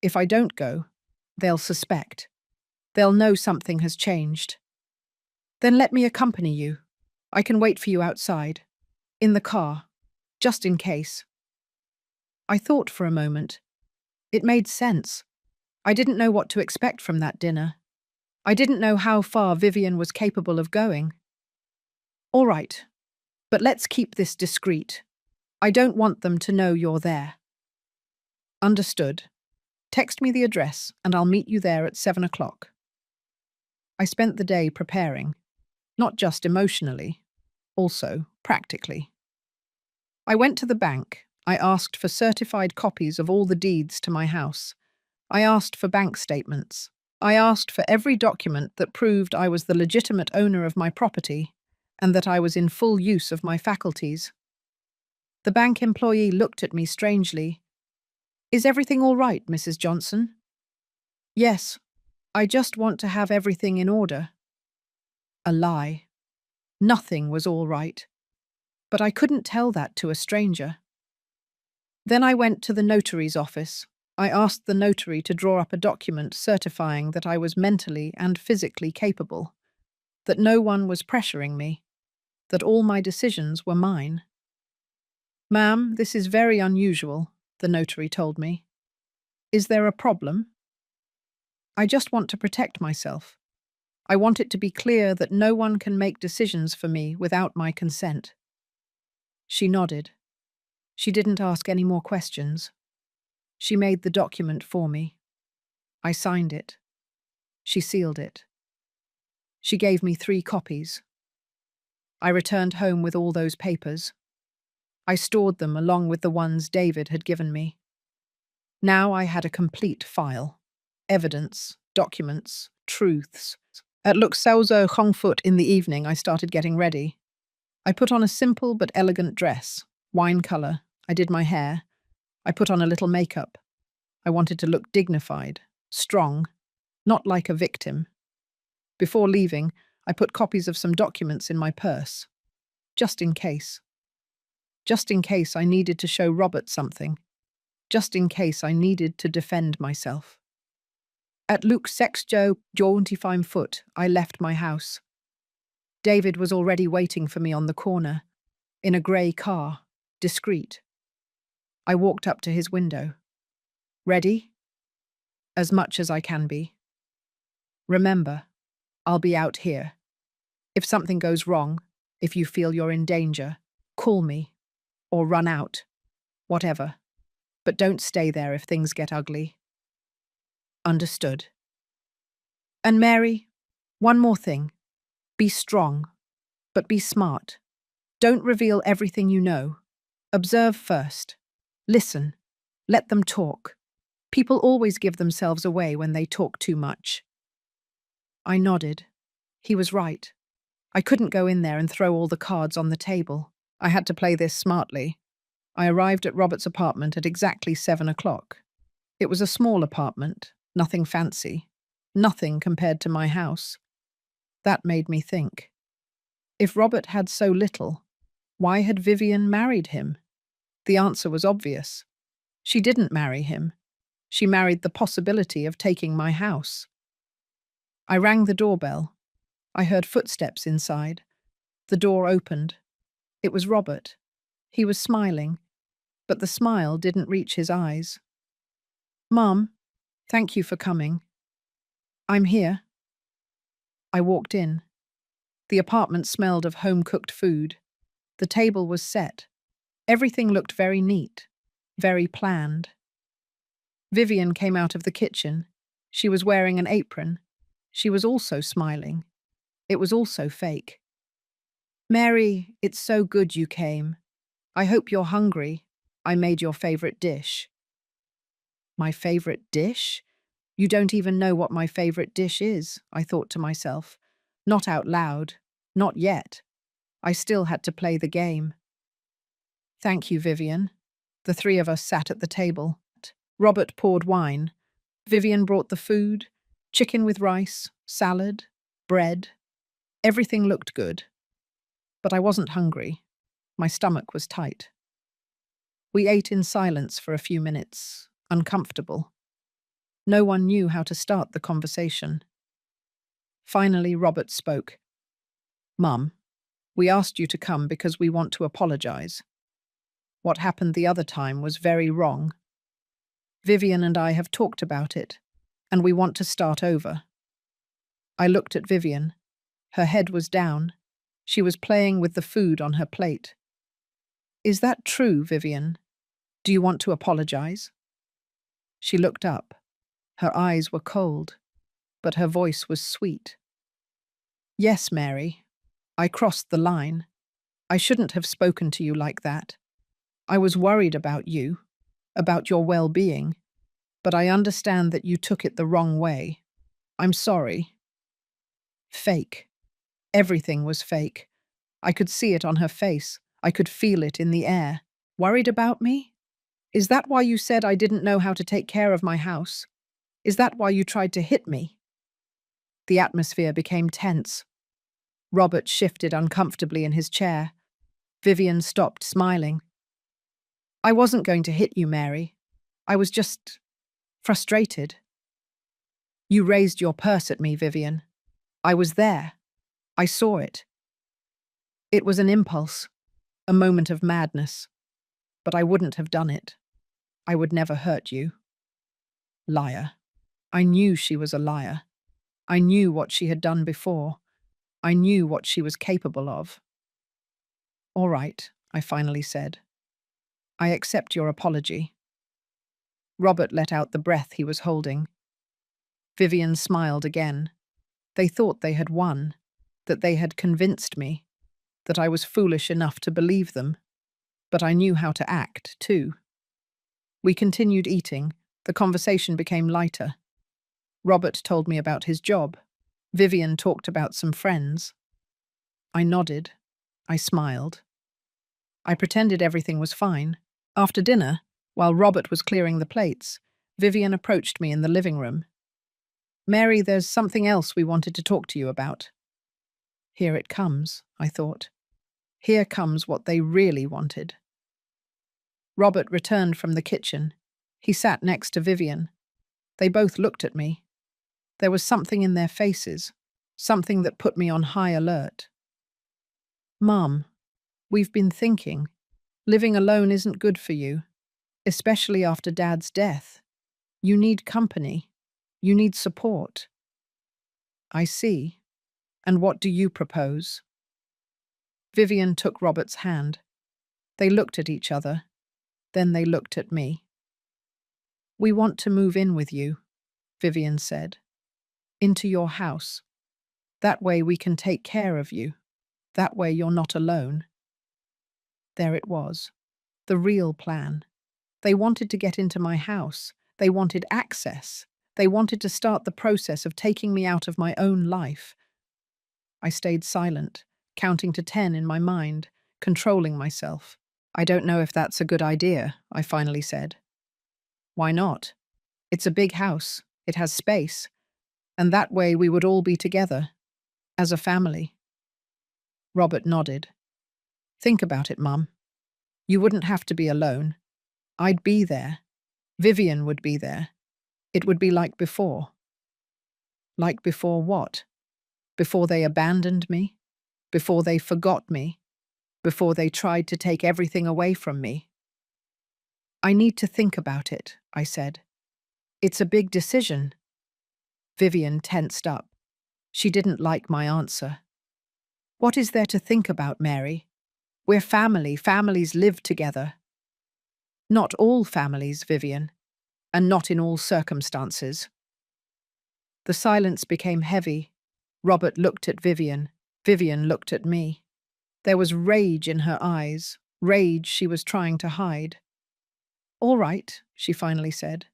If I don't go, they'll suspect. They'll know something has changed. Then let me accompany you. I can wait for you outside. In the car. Just in case. I thought for a moment. It made sense. I didn't know what to expect from that dinner. I didn't know how far Vivian was capable of going. All right, but let's keep this discreet. I don't want them to know you're there. Understood. Text me the address and I'll meet you there at 7 o'clock. I spent the day preparing, not just emotionally, also practically. I went to the bank. I asked for certified copies of all the deeds to my house. I asked for bank statements. I asked for every document that proved I was the legitimate owner of my property and that I was in full use of my faculties. The bank employee looked at me strangely. Is everything all right, Mrs. Johnson? Yes, I just want to have everything in order. A lie. Nothing was all right. But I couldn't tell that to a stranger. Then I went to the notary's office. I asked the notary to draw up a document certifying that I was mentally and physically capable, that no one was pressuring me, that all my decisions were mine. Ma'am, this is very unusual, the notary told me. Is there a problem? I just want to protect myself. I want it to be clear that no one can make decisions for me without my consent. She nodded. She didn't ask any more questions. She made the document for me. I signed it. She sealed it. She gave me 3 copies. I returned home with all those papers. I stored them along with the ones David had given me. Now I had a complete file. Evidence, documents, truths. At Luxauzo Hongfoot in the evening, I started getting ready. I put on a simple but elegant dress, wine colour. I did my hair. I put on a little makeup. I wanted to look dignified, strong, not like a victim. Before leaving, I put copies of some documents in my purse, just in case. Just in case I needed to show Robert something. Just in case I needed to defend myself. At Luke Sexjo 25 foot, I left my house. David was already waiting for me on the corner, in a grey car, discreet. I walked up to his window. Ready? As much as I can be. Remember, I'll be out here. If something goes wrong, if you feel you're in danger, call me. Or run out. Whatever. But don't stay there if things get ugly. Understood. And Mary, one more thing. Be strong, but be smart. Don't reveal everything you know. Observe first. Listen. Let them talk. People always give themselves away when they talk too much. I nodded. He was right. I couldn't go in there and throw all the cards on the table. I had to play this smartly. I arrived at Robert's apartment at exactly 7 o'clock. It was a small apartment, nothing fancy, nothing compared to my house. That made me think. If Robert had so little, why had Vivian married him? The answer was obvious. She didn't marry him. She married the possibility of taking my house. I rang the doorbell. I heard footsteps inside. The door opened. It was Robert. He was smiling, but the smile didn't reach his eyes. "Mom, thank you for coming. I'm here." I walked in. The apartment smelled of home-cooked food. The table was set. Everything looked very neat, very planned. Vivian came out of the kitchen. She was wearing an apron. She was also smiling. It was also fake. "Mary, it's so good you came. I hope you're hungry. I made your favorite dish." My favorite dish? You don't even know what my favorite dish is, I thought to myself. Not out loud. Not yet. I still had to play the game. "Thank you, Vivian." The three of us sat at the table. Robert poured wine. Vivian brought the food, chicken with rice, salad, bread. Everything looked good. But I wasn't hungry. My stomach was tight. We ate in silence for a few minutes, uncomfortable. No one knew how to start the conversation. Finally, Robert spoke. "Mum, we asked you to come because we want to apologize. What happened the other time was very wrong. Vivian and I have talked about it, and we want to start over." I looked at Vivian. Her head was down. She was playing with the food on her plate. "Is that true, Vivian? Do you want to apologize?" She looked up. Her eyes were cold, but her voice was sweet. "Yes, Mary. I crossed the line. I shouldn't have spoken to you like that. I was worried about you, about your well-being, but I understand that you took it the wrong way. I'm sorry." Fake. Everything was fake. I could see it on her face. I could feel it in the air. Worried about me? Is that why you said I didn't know how to take care of my house? Is that why you tried to hit me? The atmosphere became tense. Robert shifted uncomfortably in his chair. Vivian stopped smiling. "I wasn't going to hit you, Mary. I was just frustrated." "You raised your purse at me, Vivian. I was there. I saw it. It was an impulse, a moment of madness. But I wouldn't have done it. I would never hurt you." Liar. I knew she was a liar. I knew what she had done before. I knew what she was capable of. "All right," I finally said. "I accept your apology." Robert let out the breath he was holding. Vivian smiled again. They thought they had won, that they had convinced me, that I was foolish enough to believe them. But I knew how to act, too. We continued eating. The conversation became lighter. Robert told me about his job. Vivian talked about some friends. I nodded. I smiled. I pretended everything was fine. After dinner, while Robert was clearing the plates, Vivian approached me in the living room. "Mary, there's something else we wanted to talk to you about." Here it comes, I thought. Here comes what they really wanted. Robert returned from the kitchen. He sat next to Vivian. They both looked at me. There was something in their faces, something that put me on high alert. "Mom, we've been thinking. Living alone isn't good for you, especially after Dad's death. You need company. You need support. I see. And what do you propose? Vivian took Robert's hand. They looked at each other. Then they looked at me. We want to move in with you, Vivian said. Into your house. That way we can take care of you. That way you're not alone. There it was. The real plan. They wanted to get into my house. They wanted access. They wanted to start the process of taking me out of my own life. I stayed silent, counting to 10 in my mind, controlling myself. I don't know if that's a good idea, I finally said. Why not? It's a big house. It has space. And that way we would all be together, as a family. Robert nodded. Think about it, Mum. You wouldn't have to be alone. I'd be there. Vivian would be there. It would be like before. Like before what? Before they abandoned me? Before they forgot me? Before they tried to take everything away from me? I need to think about it, I said. It's a big decision. Vivian tensed up. She didn't like my answer. What is there to think about, Mary? We're family. Families live together. Not all families, Vivian, and not in all circumstances. The silence became heavy. Robert looked at Vivian. Vivian looked at me. There was rage in her eyes, rage she was trying to hide. All right, she finally said.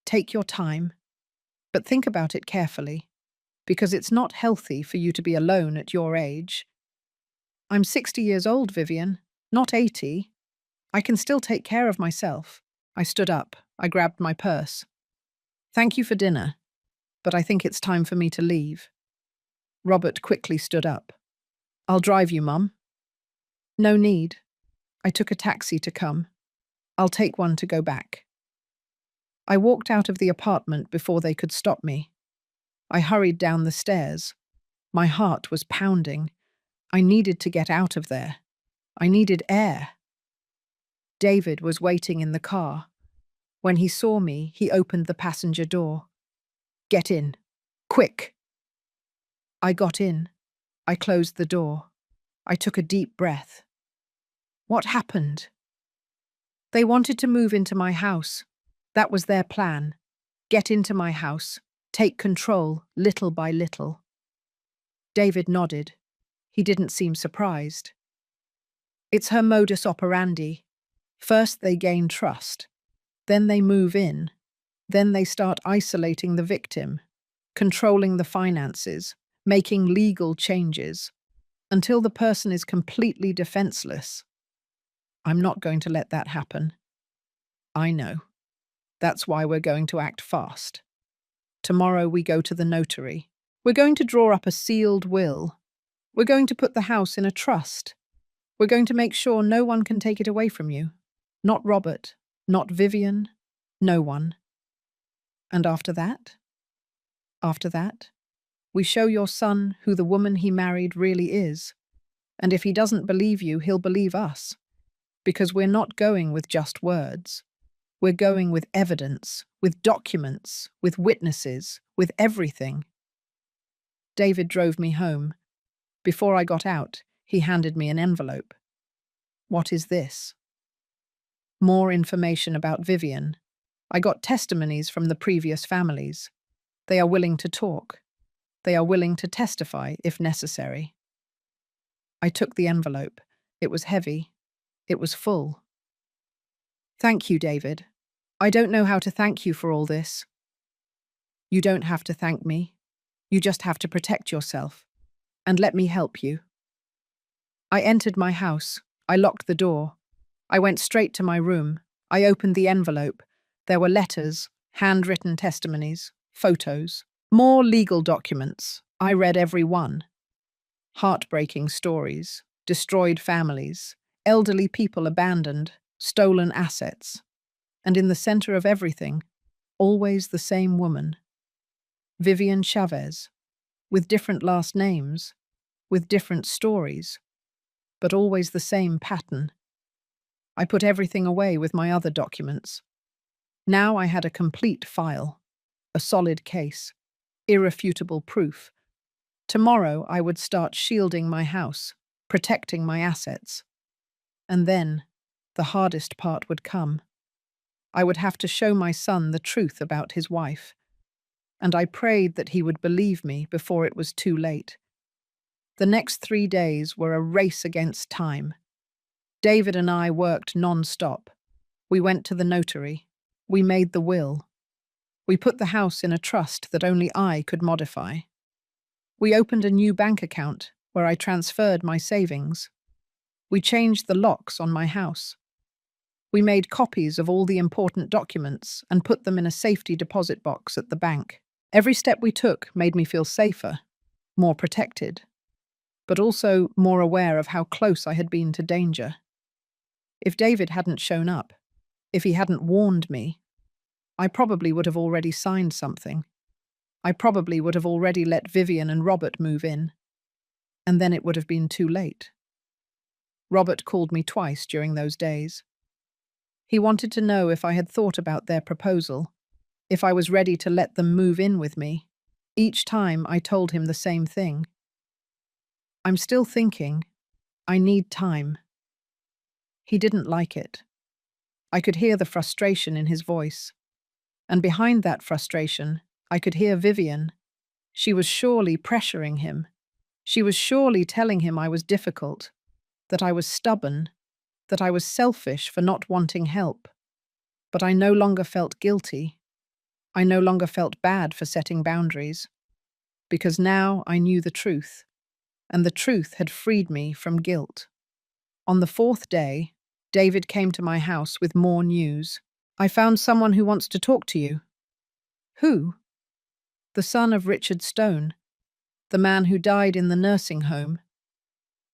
Take your time, but think about it carefully, because it's not healthy for you to be alone at your age. I'm 60 years old, Vivian, not 80. I can still take care of myself. I stood up. I grabbed my purse. Thank you for dinner, but I think it's time for me to leave. Robert quickly stood up. I'll drive you, Mum. No need. I took a taxi to come. I'll take one to go back. I walked out of the apartment before they could stop me. I hurried down the stairs. My heart was pounding. I needed to get out of there. I needed air. David was waiting in the car. When he saw me, he opened the passenger door. Get in. Quick. I got in. I closed the door. I took a deep breath. What happened? They wanted to move into my house. That was their plan. Get into my house. Take control, little by little. David nodded. He didn't seem surprised. It's her modus operandi. First they gain trust. Then they move in. Then they start isolating the victim, controlling the finances, making legal changes, until the person is completely defenseless. I'm not going to let that happen. I know. That's why we're going to act fast. Tomorrow we go to the notary. We're going to draw up a sealed will. We're going to put the house in a trust. We're going to make sure no one can take it away from you. Not Robert, not Vivian, no one. And after that? After that, we show your son who the woman he married really is. And if he doesn't believe you, he'll believe us. Because we're not going with just words. We're going with evidence, with documents, with witnesses, with everything. David drove me home. Before I got out, he handed me an envelope. What is this? More information about Vivian. I got testimonies from the previous families. They are willing to talk. They are willing to testify if necessary. I took the envelope. It was heavy. It was full. Thank you, David. I don't know how to thank you for all this. You don't have to thank me. You just have to protect yourself. And let me help you. I entered my house. I locked the door. I went straight to my room. I opened the envelope. There were letters, handwritten testimonies, photos, more legal documents. I read every one. Heartbreaking stories, destroyed families, elderly people abandoned, stolen assets. And in the center of everything, always the same woman. Vivian Chavez, with different last names, with different stories, but always the same pattern. I put everything away with my other documents. Now I had a complete file, a solid case, irrefutable proof. Tomorrow I would start shielding my house, protecting my assets. And then, the hardest part would come. I would have to show my son the truth about his wife. And I prayed that he would believe me before it was too late. The next 3 days were a race against time. David and I worked non-stop. We went to the notary. We made the will. We put the house in a trust that only I could modify. We opened a new bank account where I transferred my savings. We changed the locks on my house. We made copies of all the important documents and put them in a safety deposit box at the bank. Every step we took made me feel safer, more protected, but also more aware of how close I had been to danger. If David hadn't shown up, if he hadn't warned me, I probably would have already signed something. I probably would have already let Vivian and Robert move in. And then it would have been too late. Robert called me twice during those days. He wanted to know if I had thought about their proposal, if I was ready to let them move in with me. Each time I told him the same thing. I'm still thinking. I need time. He didn't like it. I could hear the frustration in his voice. And behind that frustration, I could hear Vivian. She was surely pressuring him. She was surely telling him I was difficult, that I was stubborn, that I was selfish for not wanting help. But I no longer felt guilty. I no longer felt bad for setting boundaries. Because now I knew the truth, and the truth had freed me from guilt. On the 4th day, David came to my house with more news. I found someone who wants to talk to you. Who? The son of Richard Stone, the man who died in the nursing home,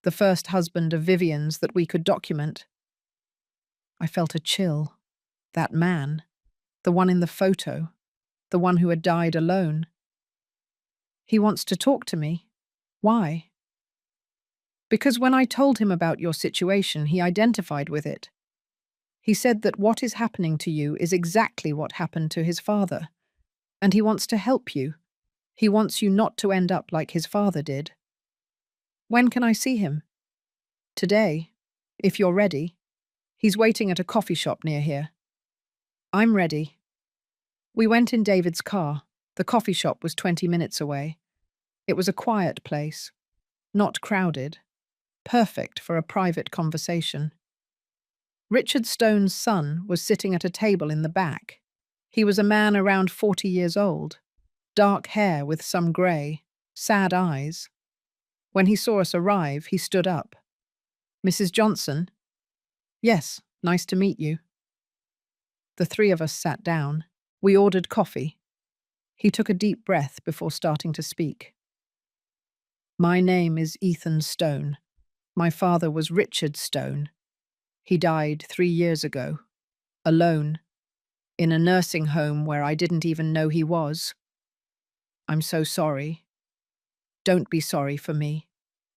the first husband of Vivian's that we could document. I felt a chill. That man, the one in the photo, the one who had died alone. He wants to talk to me. Why? Because when I told him about your situation, he identified with it. He said that what is happening to you is exactly what happened to his father. And he wants to help you. He wants you not to end up like his father did. When can I see him? Today, if you're ready. He's waiting at a coffee shop near here. I'm ready. We went in David's car. The coffee shop was 20 minutes away. It was a quiet place, not crowded, perfect for a private conversation. Richard Stone's son was sitting at a table in the back. He was a man around 40 years old, dark hair with some grey, sad eyes. When he saw us arrive, he stood up. Mrs. Johnson? Yes, nice to meet you. The 3 of us sat down. We ordered coffee. He took a deep breath before starting to speak. My name is Ethan Stone. My father was Richard Stone. He died 3 years ago, alone, in a nursing home where I didn't even know he was. I'm so sorry. Don't be sorry for me.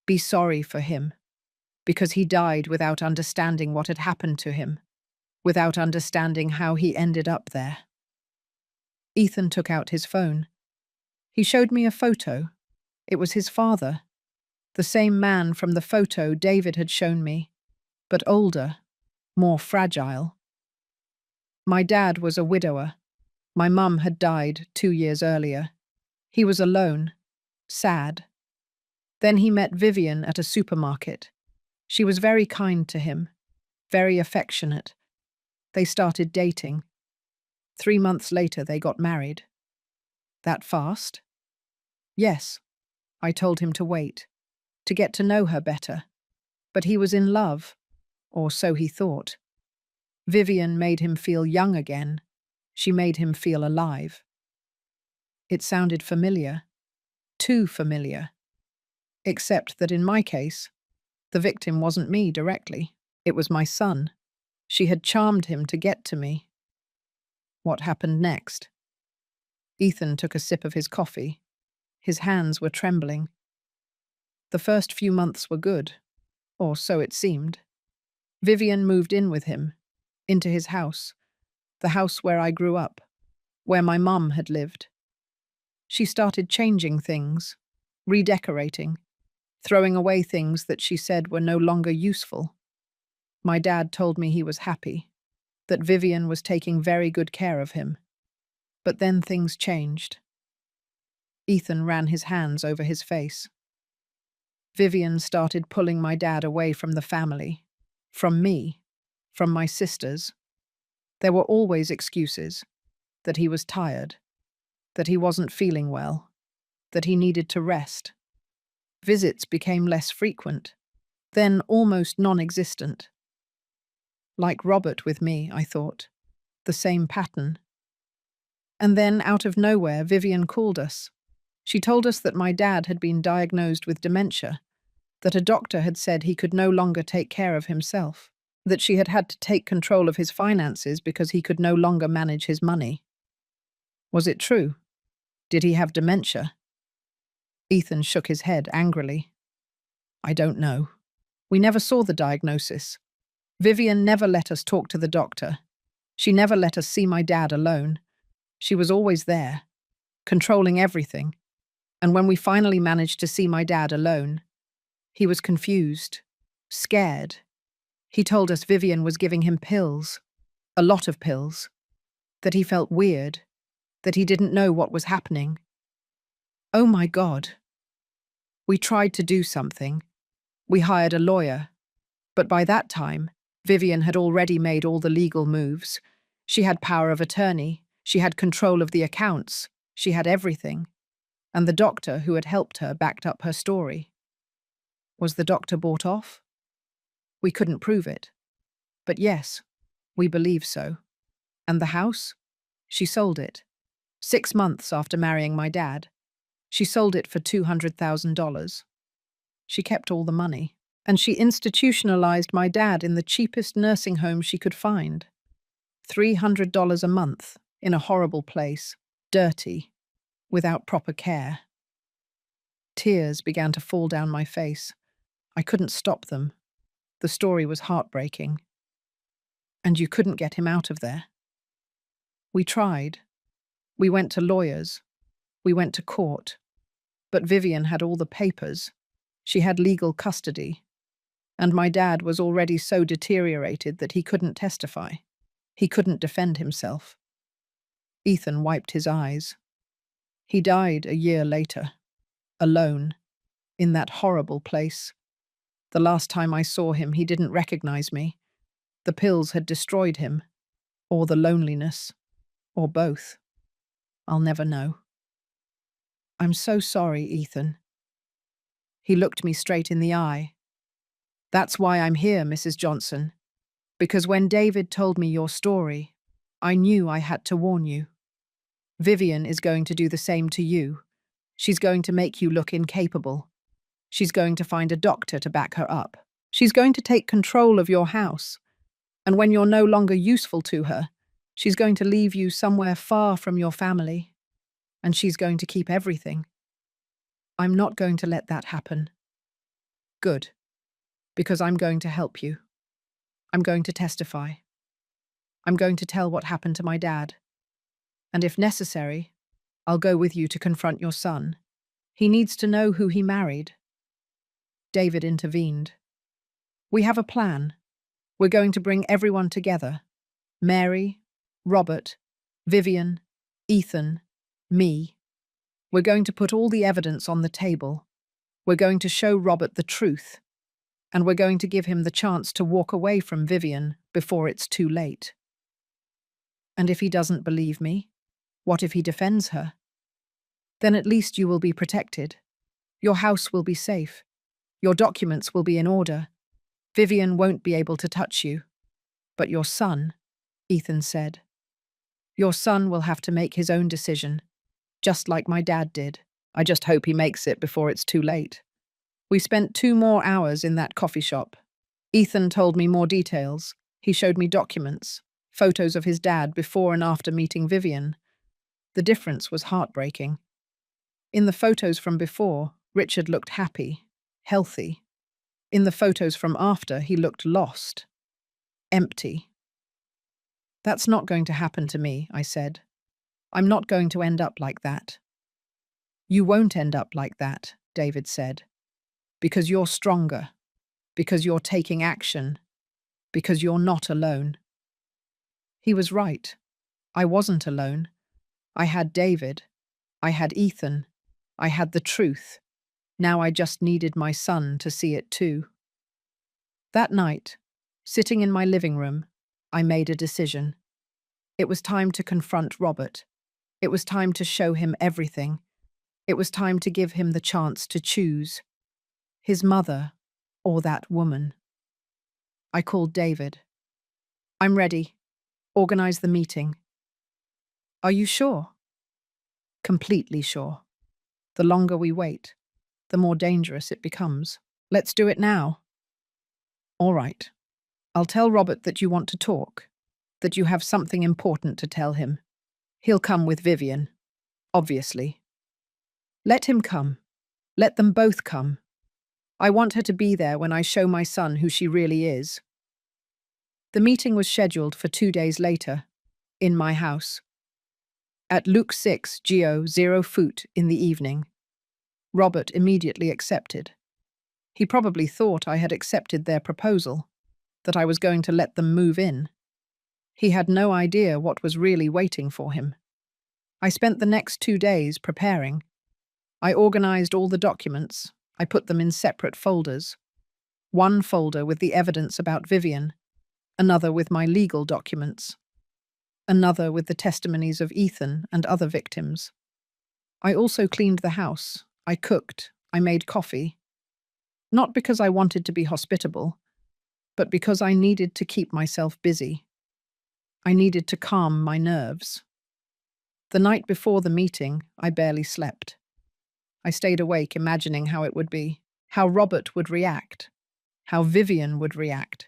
Be sorry for him. Because he died without understanding what had happened to him, without understanding how he ended up there. Ethan took out his phone. He showed me a photo. It was his father, the same man from the photo David had shown me, but older, more fragile. My dad was a widower. My mum had died 2 years earlier. He was alone, sad. Then he met Vivian at a supermarket. She was very kind to him, very affectionate. They started dating. 3 months later, they got married. That fast? Yes. I told him to wait, to get to know her better. But he was in love, or so he thought. Vivian made him feel young again. She made him feel alive. It sounded familiar, too familiar. Except that in my case, the victim wasn't me directly. It was my son. She had charmed him to get to me. What happened next? Ethan took a sip of his coffee. His hands were trembling. The first few months were good, or so it seemed. Vivian moved in with him, into his house. the house where I grew up, where my mum had lived. She started changing things, redecorating, throwing away things that she said were no longer useful. My dad told me he was happy, that Vivian was taking very good care of him. But then things changed. Ethan ran his hands over his face. Vivian started pulling my dad away from the family, from me, from my sisters. There were always excuses, that he was tired, that he wasn't feeling well, that he needed to rest. Visits became less frequent, then almost non-existent. Like Robert with me, I thought. The same pattern. And then, out of nowhere, Vivian called us. She told us that my dad had been diagnosed with dementia, that a doctor had said he could no longer take care of himself, that she had had to take control of his finances because he could no longer manage his money. Was it true? Did he have dementia? Ethan shook his head angrily. I don't know. We never saw the diagnosis. Vivian never let us talk to the doctor. She never let us see my dad alone. She was always there, controlling everything. And when we finally managed to see my dad alone, he was confused, scared. He told us Vivian was giving him pills, a lot of pills, that he felt weird, that he didn't know what was happening. Oh my God. We tried to do something. We hired a lawyer. But by that time, Vivian had already made all the legal moves. She had power of attorney. She had control of the accounts. She had everything. And the doctor who had helped her backed up her story. Was the doctor bought off? We couldn't prove it. But yes, we believe so. And the house? She sold it. 6 months after marrying my dad. She sold it for $200,000. She kept all the money. And she institutionalized my dad in the cheapest nursing home she could find. $300 a month, in a horrible place, dirty, without proper care. Tears began to fall down my face. I couldn't stop them. The story was heartbreaking. And you couldn't get him out of there. We tried. We went to lawyers. We went to court. But Vivian had all the papers. She had legal custody. And my dad was already so deteriorated that he couldn't testify. He couldn't defend himself. Ethan wiped his eyes. He died a year later, alone, in that horrible place. The last time I saw him, he didn't recognize me. The pills had destroyed him, or the loneliness, or both. I'll never know. I'm so sorry, Ethan. He looked me straight in the eye. That's why I'm here, Mrs. Johnson. Because when David told me your story, I knew I had to warn you. Vivian is going to do the same to you. She's going to make you look incapable. She's going to find a doctor to back her up. She's going to take control of your house. And when you're no longer useful to her, she's going to leave you somewhere far from your family. And she's going to keep everything. I'm not going to let that happen. Good. Because I'm going to help you. I'm going to testify. I'm going to tell what happened to my dad. And if necessary, I'll go with you to confront your son. He needs to know who he married. David intervened. We have a plan. We're going to bring everyone together. Mary, Robert, Vivian, Ethan, me. We're going to put all the evidence on the table. We're going to show Robert the truth. And we're going to give him the chance to walk away from Vivian before it's too late. And if he doesn't believe me, what if he defends her? Then at least you will be protected. Your house will be safe. Your documents will be in order. Vivian won't be able to touch you. But your son, Ethan said. Your son will have to make his own decision, just like my dad did. I just hope he makes it before it's too late. We spent 2 more hours in that coffee shop. Ethan told me more details. He showed me documents, photos of his dad before and after meeting Vivian. The difference was heartbreaking. In the photos from before, Richard looked happy, healthy. In the photos from after, he looked lost, empty. That's not going to happen to me, I said. I'm not going to end up like that. You won't end up like that, David said, because you're stronger, because you're taking action, because you're not alone. He was right. I wasn't alone. I had David. I had Ethan. I had the truth. Now I just needed my son to see it too. That night, sitting in my living room, I made a decision. It was time to confront Robert. It was time to show him everything. It was time to give him the chance to choose. His mother or that woman. I called David. I'm ready. Organize the meeting. Are you sure? Completely sure. The longer we wait, the more dangerous it becomes. Let's do it now. All right. I'll tell Robert that you want to talk, that you have something important to tell him. He'll come with Vivian, obviously. Let him come. Let them both come. I want her to be there when I show my son who she really is. The meeting was scheduled for 2 days later, in my house. At Luke 6 Geo 0 Foot in the evening. Robert immediately accepted. He probably thought I had accepted their proposal, that I was going to let them move in. He had no idea what was really waiting for him. I spent the next 2 days preparing. I organized all the documents. I put them in separate folders. One folder with the evidence about Vivian, another with my legal documents, another with the testimonies of Ethan and other victims. I also cleaned the house. I cooked. I made coffee. Not because I wanted to be hospitable, but because I needed to keep myself busy. I needed to calm my nerves. The night before the meeting, I barely slept. I stayed awake imagining how it would be, how Robert would react, how Vivian would react,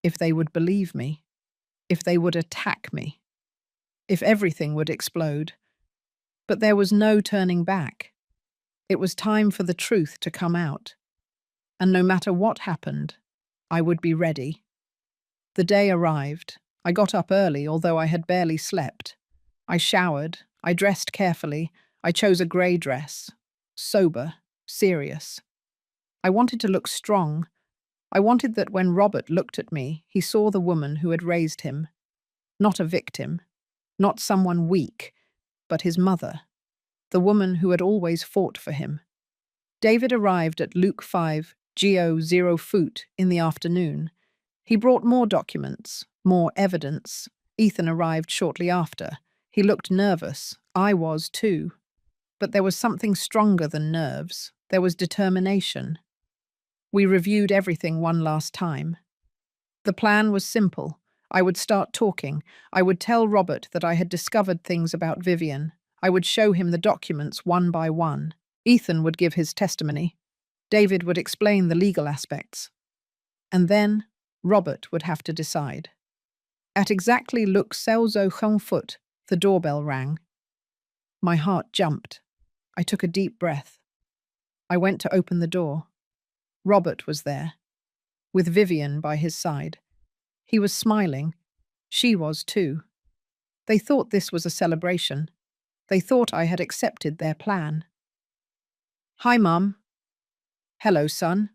if they would believe me, if they would attack me, if everything would explode. But there was no turning back. It was time for the truth to come out. And no matter what happened, I would be ready. The day arrived. I got up early, although I had barely slept. I showered. I dressed carefully. I chose a grey dress. Sober. Serious. I wanted to look strong. I wanted that when Robert looked at me, he saw the woman who had raised him. Not a victim. Not someone weak, but his mother. The woman who had always fought for him. David arrived at Luke 5 Geo 0 Foot in the afternoon. He brought more documents, more evidence. Ethan arrived shortly after. He looked nervous. I was too. But there was something stronger than nerves. There was determination. We reviewed everything one last time. The plan was simple. I would start talking. I would tell Robert that I had discovered things about Vivian. I would show him the documents one by one. Ethan would give his testimony. David would explain the legal aspects. And then Robert would have to decide. At exactly Luke 6 Foot, the doorbell rang. My heart jumped. I took a deep breath. I went to open the door. Robert was there, with Vivian by his side. He was smiling. She was too. They thought this was a celebration. They thought I had accepted their plan. Hi, Mum. Hello, son.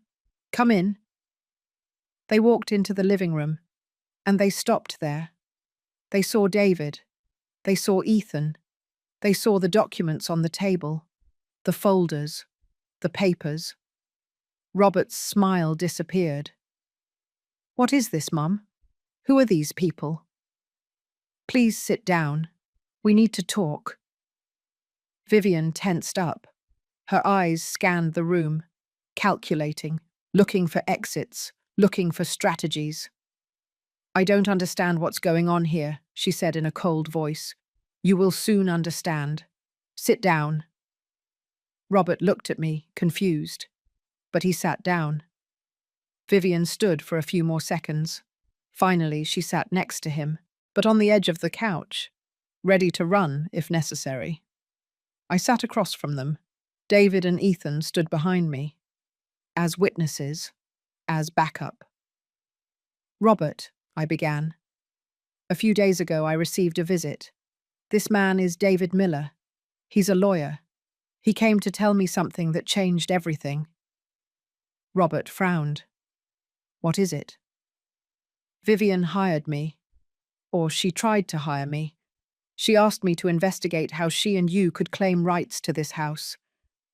Come in. They walked into the living room, and they stopped there. They saw David. They saw Ethan. They saw the documents on the table, the folders, the papers. Robert's smile disappeared. What is this, Mum? Who are these people? Please sit down. We need to talk. Vivian tensed up. Her eyes scanned the room, calculating, looking for exits, looking for strategies. I don't understand what's going on here, she said in a cold voice. You will soon understand. Sit down. Robert looked at me, confused, but he sat down. Vivian stood for a few more seconds. Finally, she sat next to him, but on the edge of the couch, ready to run if necessary. I sat across from them. David and Ethan stood behind me, as witnesses, as backup. Robert, I began. A few days ago, I received a visit. This man is David Miller. He's a lawyer. He came to tell me something that changed everything. Robert frowned. What is it? Vivian hired me. Or she tried to hire me. She asked me to investigate how she and you could claim rights to this house.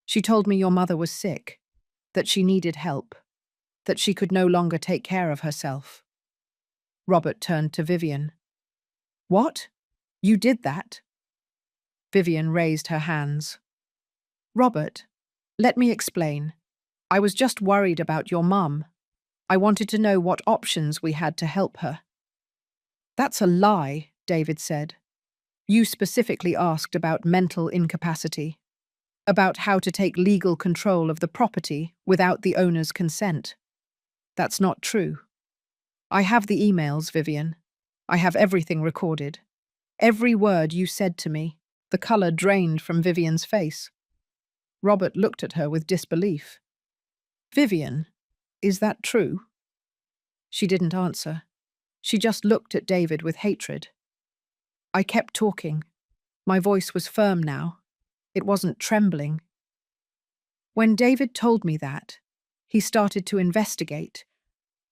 She told me your mother was sick, that she needed help, that she could no longer take care of herself. Robert turned to Vivian. What? You did that? Vivian raised her hands. Robert, let me explain. I was just worried about your mum. I wanted to know what options we had to help her. That's a lie, David said. You specifically asked about mental incapacity, about how to take legal control of the property without the owner's consent. That's not true. I have the emails, Vivian. I have everything recorded. Every word you said to me. The colour drained from Vivian's face. Robert looked at her with disbelief. Vivian, is that true? She didn't answer. She just looked at David with hatred. I kept talking. My voice was firm now. It wasn't trembling. When David told me that, he started to investigate,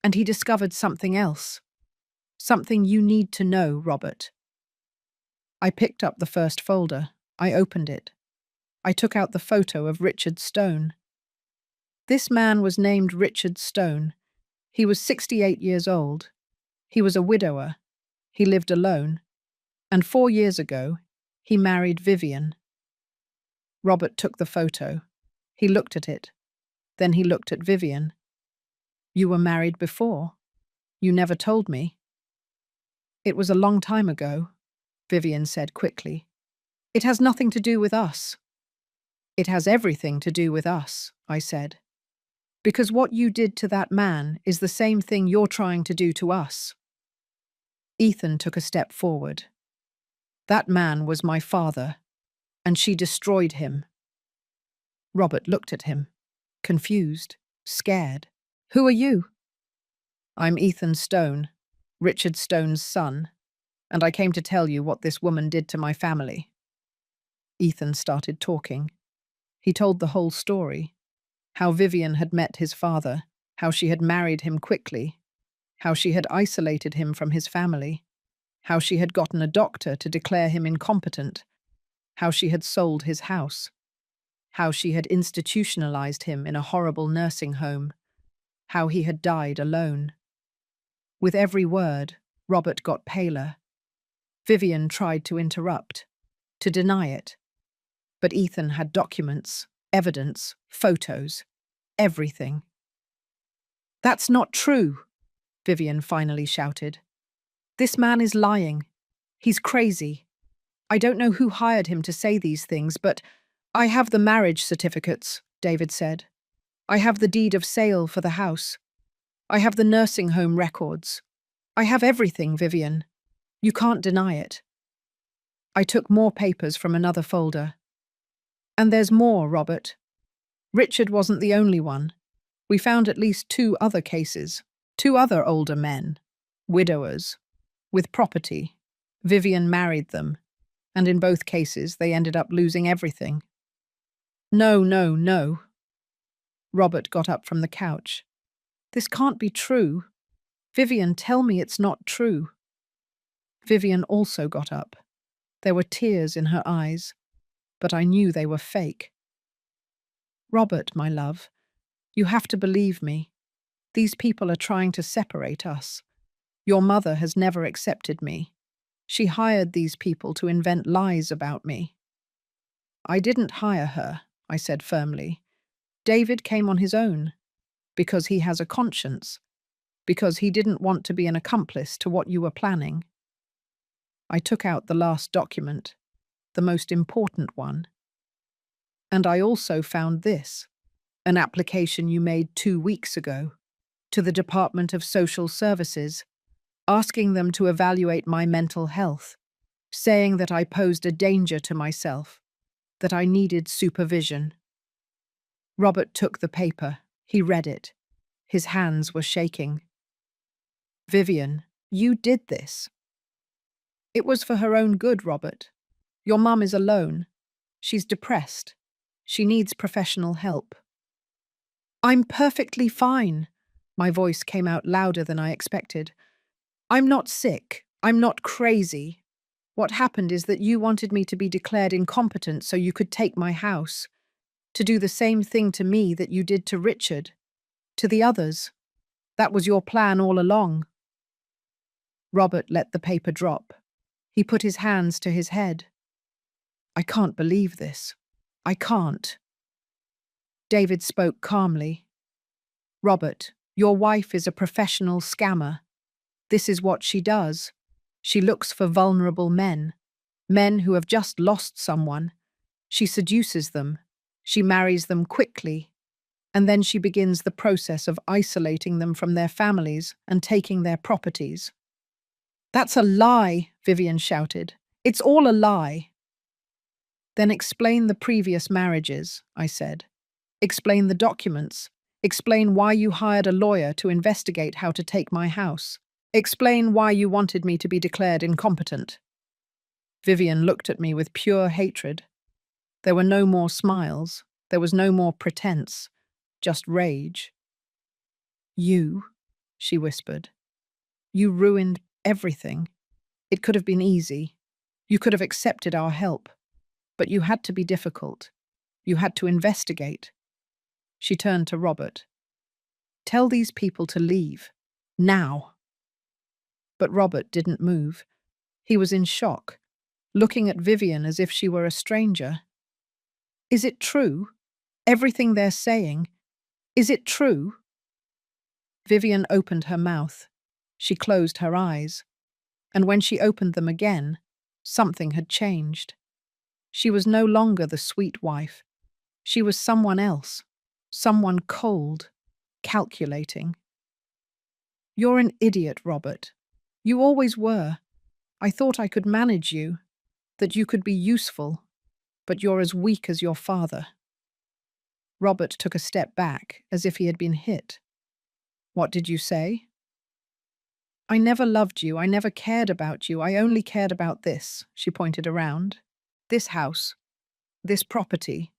and he discovered something else. Something you need to know, Robert. I picked up the first folder. I opened it. I took out the photo of Richard Stone. This man was named Richard Stone. He was 68 years old. He was a widower. He lived alone. And 4 years ago, he married Vivian. Robert took the photo. He looked at it. Then he looked at Vivian. You were married before. You never told me. It was a long time ago, Vivian said quickly. It has nothing to do with us. It has everything to do with us, I said. Because what you did to that man is the same thing you're trying to do to us. Ethan took a step forward. That man was my father, and she destroyed him. Robert looked at him, confused, scared. Who are you? I'm Ethan Stone, Richard Stone's son, and I came to tell you what this woman did to my family. Ethan started talking. He told the whole story, how Vivian had met his father, how she had married him quickly, how she had isolated him from his family, how she had gotten a doctor to declare him incompetent, how she had sold his house, how she had institutionalized him in a horrible nursing home, how he had died alone. With every word, Robert got paler. Vivian tried to interrupt, to deny it. But Ethan had documents, evidence, photos, everything. That's not true, Vivian finally shouted. This man is lying. He's crazy. I don't know who hired him to say these things, but I have the marriage certificates, David said. I have the deed of sale for the house. I have the nursing home records. I have everything, Vivian. You can't deny it. I took more papers from another folder. And there's more, Robert. Richard wasn't the only one. We found at least 2 other cases, 2 other older men, widowers, with property. Vivian married them, and in both cases they ended up losing everything. No, no, no. Robert got up from the couch. This can't be true. Vivian, tell me it's not true. Vivian also got up. There were tears in her eyes, but I knew they were fake. Robert, my love, you have to believe me. These people are trying to separate us. Your mother has never accepted me. She hired these people to invent lies about me. I didn't hire her, I said firmly. David came on his own, because he has a conscience, because he didn't want to be an accomplice to what you were planning. I took out the last document, the most important one. And I also found this, an application you made 2 weeks ago, to the Department of Social Services, asking them to evaluate my mental health, saying that I posed a danger to myself, that I needed supervision. Robert took the paper. He read it. His hands were shaking. Vivian, you did this. It was for her own good, Robert. Your mum is alone. She's depressed. She needs professional help. I'm perfectly fine. My voice came out louder than I expected. I'm not sick. I'm not crazy. What happened is that you wanted me to be declared incompetent so you could take my house, to do the same thing to me that you did to Richard, to the others. That was your plan all along. Robert let the paper drop. He put his hands to his head. I can't believe this. I can't. David spoke calmly. Robert, your wife is a professional scammer. This is what she does. She looks for vulnerable men, men who have just lost someone. She seduces them. She marries them quickly. And then she begins the process of isolating them from their families and taking their properties. That's a lie, Vivian shouted. It's all a lie. Then explain the previous marriages, I said. Explain the documents. Explain why you hired a lawyer to investigate how to take my house. Explain why you wanted me to be declared incompetent. Vivian looked at me with pure hatred. There were no more smiles. There was no more pretense. Just rage. You, she whispered. You ruined everything. It could have been easy. You could have accepted our help. But you had to be difficult. You had to investigate. She turned to Robert. Tell these people to leave. Now. But Robert didn't move. He was in shock, looking at Vivian as if she were a stranger. Is it true? Everything they're saying. Is it true? Vivian opened her mouth. She closed her eyes. And when she opened them again, something had changed. She was no longer the sweet wife. She was someone else. Someone cold, calculating. You're an idiot, Robert. You always were. I thought I could manage you, that you could be useful, but you're as weak as your father. Robert took a step back, as if he had been hit. What did you say? I never loved you. I never cared about you. I only cared about this, she pointed around. This house. This property.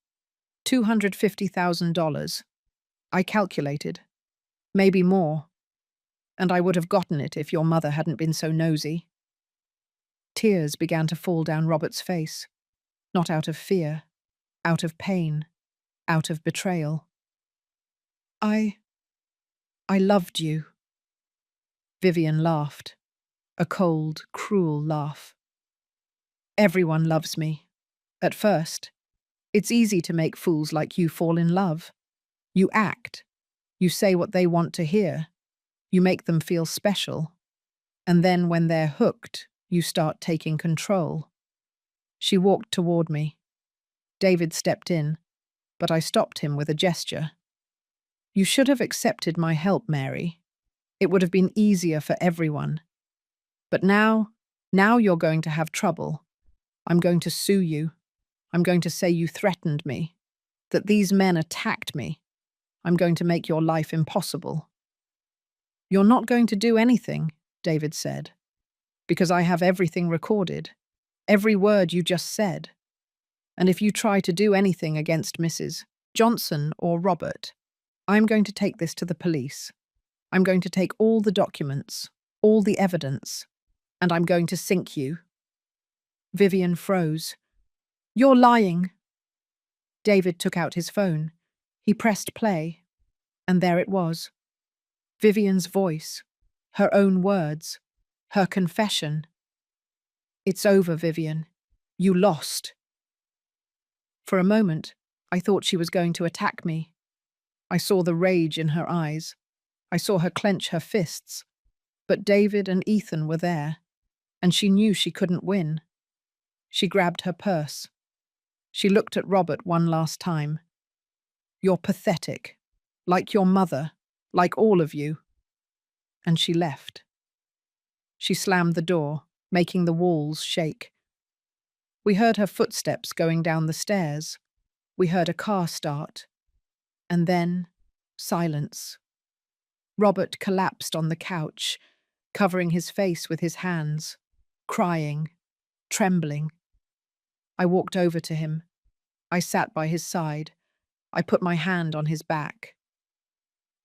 $250,000. I calculated. Maybe more. And I would have gotten it if your mother hadn't been so nosy. Tears began to fall down Robert's face. Not out of fear, out of pain, out of betrayal. I loved you. Vivian laughed. A cold, cruel laugh. Everyone loves me. At first. It's easy to make fools like you fall in love. You act. You say what they want to hear. You make them feel special. And then when they're hooked, you start taking control. She walked toward me. David stepped in, but I stopped him with a gesture. You should have accepted my help, Mary. It would have been easier for everyone. But now you're going to have trouble. I'm going to sue you. I'm going to say you threatened me, that these men attacked me. I'm going to make your life impossible. You're not going to do anything, David said, because I have everything recorded, every word you just said. And if you try to do anything against Mrs. Johnson or Robert, I'm going to take this to the police. I'm going to take all the documents, all the evidence, and I'm going to sink you. Vivian froze. You're lying. David took out his phone. He pressed play, and there it was. Vivian's voice, her own words, her confession. It's over, Vivian. You lost. For a moment, I thought she was going to attack me. I saw the rage in her eyes. I saw her clench her fists. But David and Ethan were there, and she knew she couldn't win. She grabbed her purse. She looked at Robert one last time. You're pathetic. Like your mother. Like all of you. And she left. She slammed the door, making the walls shake. We heard her footsteps going down the stairs. We heard a car start. And then, silence. Robert collapsed on the couch, covering his face with his hands, crying, trembling. I walked over to him. I sat by his side. I put my hand on his back.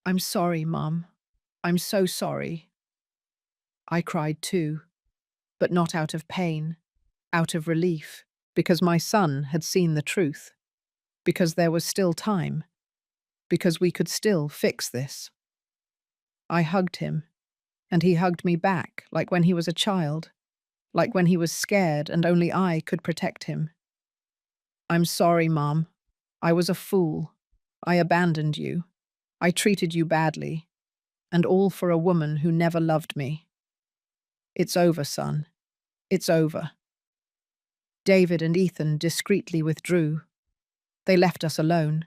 "I'm sorry, Mum. I'm so sorry." I cried too, but not out of pain, out of relief, because my son had seen the truth, because there was still time, because we could still fix this. I hugged him, and he hugged me back, like when he was a child, like when he was scared and only I could protect him. "I'm sorry, Mom. I was a fool. I abandoned you. I treated you badly, and all for a woman who never loved me. It's over, son. It's over." David and Ethan discreetly withdrew. They left us alone,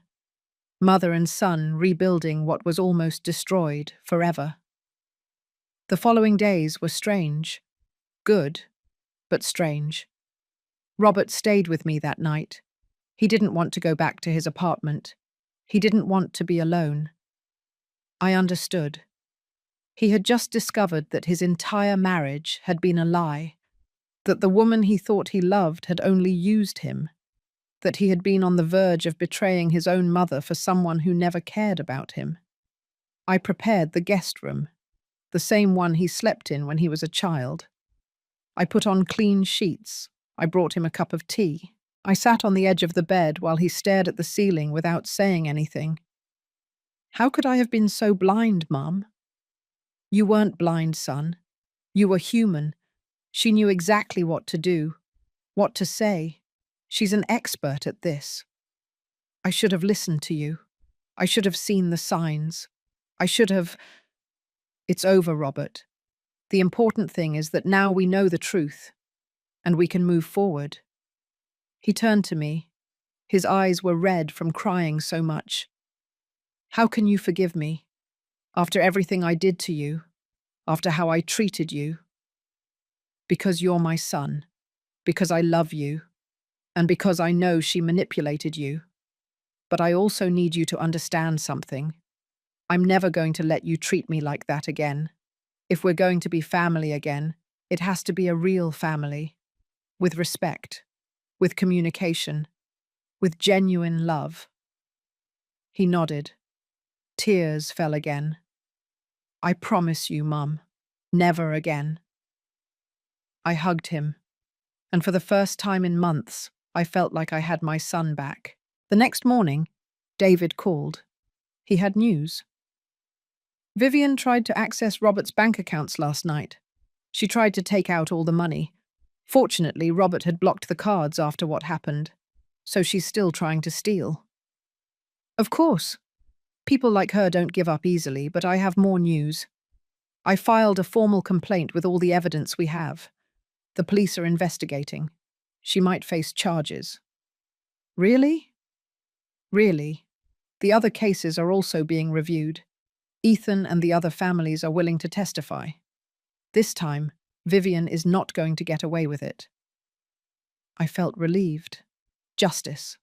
mother and son rebuilding what was almost destroyed forever. The following days were strange. Good, but strange. Robert stayed with me that night. He didn't want to go back to his apartment. He didn't want to be alone. I understood. He had just discovered that his entire marriage had been a lie, that the woman he thought he loved had only used him, that he had been on the verge of betraying his own mother for someone who never cared about him. I prepared the guest room, the same one he slept in when he was a child. I put on clean sheets. I brought him a cup of tea. I sat on the edge of the bed while he stared at the ceiling without saying anything. "How could I have been so blind, Mum?" "You weren't blind, son. You were human. She knew exactly what to do, what to say. She's an expert at this. I should have listened to you. I should have seen the signs. I should have—" "It's over, Robert. The important thing is that now we know the truth, and we can move forward." He turned to me. His eyes were red from crying so much. "How can you forgive me? After everything I did to you, after how I treated you?" "Because you're my son, because I love you, and because I know she manipulated you. But I also need you to understand something. I'm never going to let you treat me like that again. If we're going to be family again, it has to be a real family, with respect, with communication, with genuine love." He nodded. Tears fell again. "I promise you, Mum, never again." I hugged him, and for the first time in months, I felt like I had my son back. The next morning, David called. He had news. "Vivian tried to access Robert's bank accounts last night. She tried to take out all the money. Fortunately, Robert had blocked the cards after what happened, so she's still trying to steal." "Of course. People like her don't give up easily, but I have more news. I filed a formal complaint with all the evidence we have. The police are investigating. She might face charges." "Really?" "Really. The other cases are also being reviewed. Ethan and the other families are willing to testify. This time, Vivian is not going to get away with it." I felt relieved. Justice.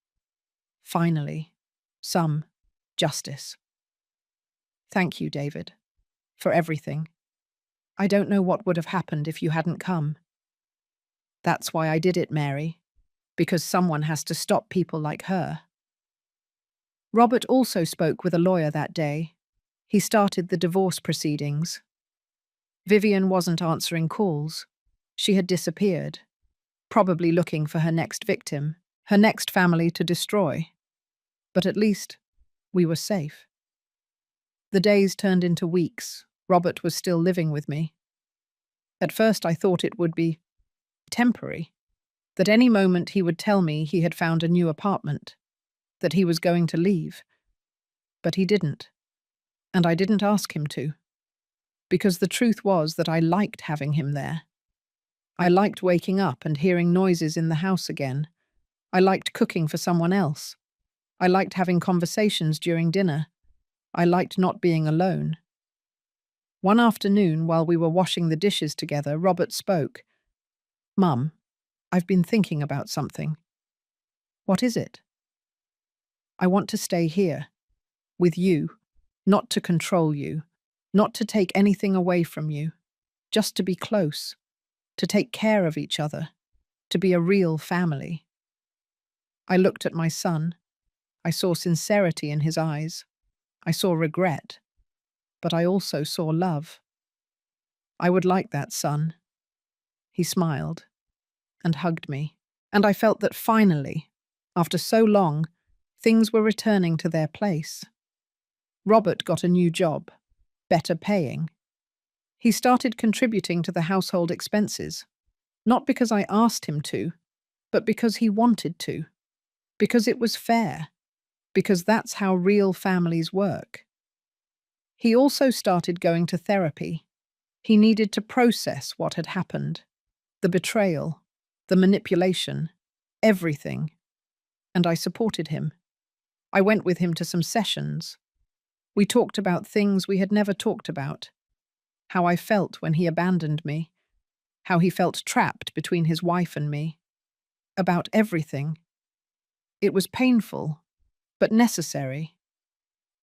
Finally, some justice. Thank you, David, for everything. I don't know what would have happened if you hadn't come. That's why I did it, Mary, because someone has to stop people like her. Robert also spoke with a lawyer that day. He started the divorce proceedings. Vivian wasn't answering calls. She had disappeared, probably looking for her next victim, her next family to destroy. But at least we were safe. The days turned into weeks. Robert was still living with me. At first I thought it would be temporary, that any moment he would tell me he had found a new apartment, that he was going to leave. But he didn't, and I didn't ask him to, because the truth was that I liked having him there. I liked waking up and hearing noises in the house again. I liked cooking for someone else. I liked having conversations during dinner. I liked not being alone. One afternoon, while we were washing the dishes together, Robert spoke. "Mum, I've been thinking about something." "What is it?" "I want to stay here, with you, not to control you, not to take anything away from you, just to be close. to take care of each other, to be a real family. I looked at my son. I saw sincerity in his eyes. I saw regret, but I also saw love. I would like that, son. He smiled and hugged me, and I felt that finally, after so long, things were returning to their place. Robert got a new job, better paying. He started contributing to the household expenses, not because I asked him to, but because he wanted to, because it was fair, because that's how real families work. He also started going to therapy. He needed to process what had happened, the betrayal, the manipulation, everything. And I supported him. I went with him to some sessions. We talked about things we had never talked about. How I felt when he abandoned me. How he felt trapped between his wife and me. About everything. It was painful, but necessary.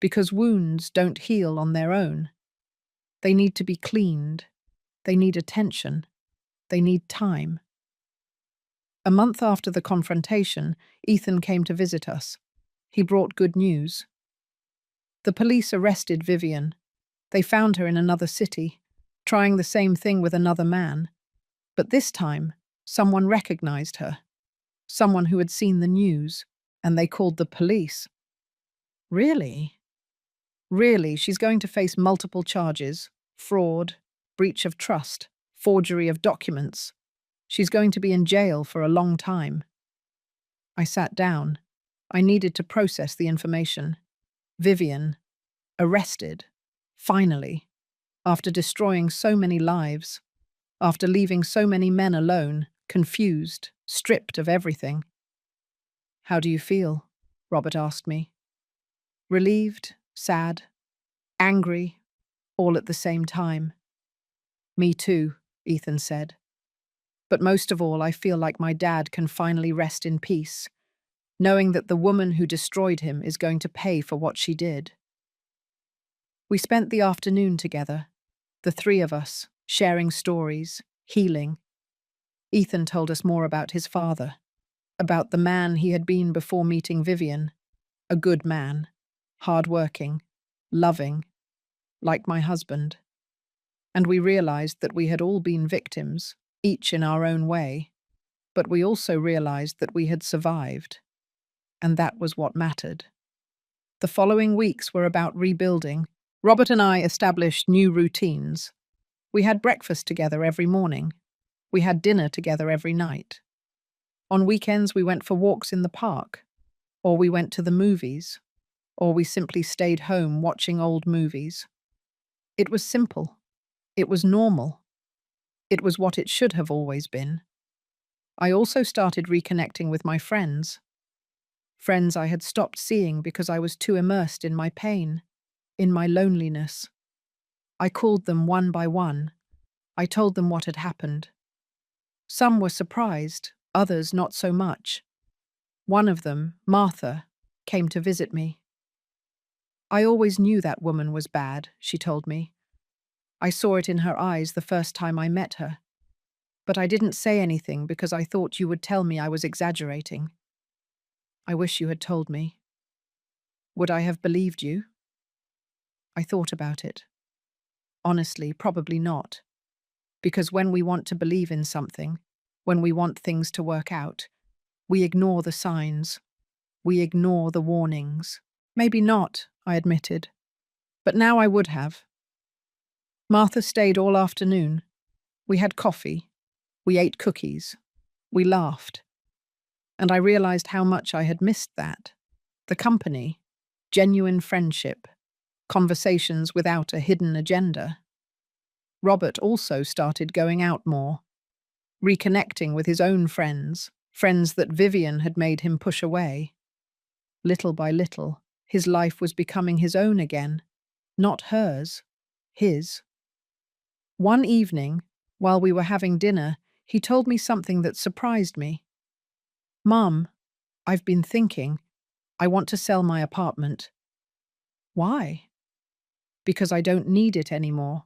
Because wounds don't heal on their own. They need to be cleaned. They need attention. They need time. A month after the confrontation, Ethan came to visit us. He brought good news. The police arrested Vivian. They found her in another city, trying the same thing with another man. But this time, someone recognized her. Someone who had seen the news, and they called the police. Really? Really, she's going to face multiple charges: fraud, breach of trust, forgery of documents. She's going to be in jail for a long time. I sat down. I needed to process the information. Vivian, arrested, finally, after destroying so many lives, after leaving so many men alone, confused, stripped of everything. "How do you feel?" Robert asked me. Relieved, sad, angry, all at the same time. "Me too," Ethan said. "But most of all, I feel like my dad can finally rest in peace, knowing that the woman who destroyed him is going to pay for what she did." We spent the afternoon together, the three of us, sharing stories, healing. Ethan told us more about his father, about the man he had been before meeting Vivian, a good man, hard-working, loving, like my husband. And we realized that we had all been victims, each in our own way, but we also realized that we had survived, and that was what mattered. The following weeks were about rebuilding. Robert and I established new routines. We had breakfast together every morning. We had dinner together every night. On weekends, we went for walks in the park, or we went to the movies, or we simply stayed home watching old movies. It was simple. It was normal. It was what it should have always been. I also started reconnecting with my friends. Friends I had stopped seeing because I was too immersed in my pain, in my loneliness. I called them one by one. I told them what had happened. Some were surprised, others not so much. One of them, Martha, came to visit me. "I always knew that woman was bad," she told me. "I saw it in her eyes the first time I met her. But I didn't say anything because I thought you would tell me I was exaggerating. I wish you had told me. Would I have believed you?" I thought about it. Honestly, probably not. Because when we want to believe in something, when we want things to work out, we ignore the signs. We ignore the warnings. "Maybe not," I admitted. But now I would have. Martha stayed all afternoon. We had coffee. We ate cookies. We laughed. And I realized how much I had missed that. The company, genuine friendship, conversations without a hidden agenda. Robert also started going out more, reconnecting with his own friends, friends that Vivian had made him push away. Little by little, his life was becoming his own again, not hers, his. One evening, while we were having dinner, he told me something that surprised me. "Mum, I've been thinking, I want to sell my apartment." "Why?" "Because I don't need it anymore.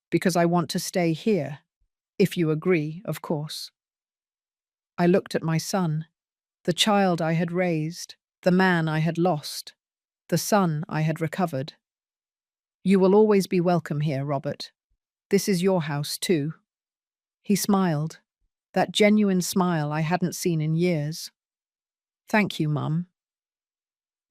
Because I want to stay here. If you agree, of course. I looked at my son, the child I had raised, the man I had lost, the son I had recovered. You will always be welcome here, Robert. This is your house, too. He smiled, that genuine smile I hadn't seen in years. Thank you, Mum.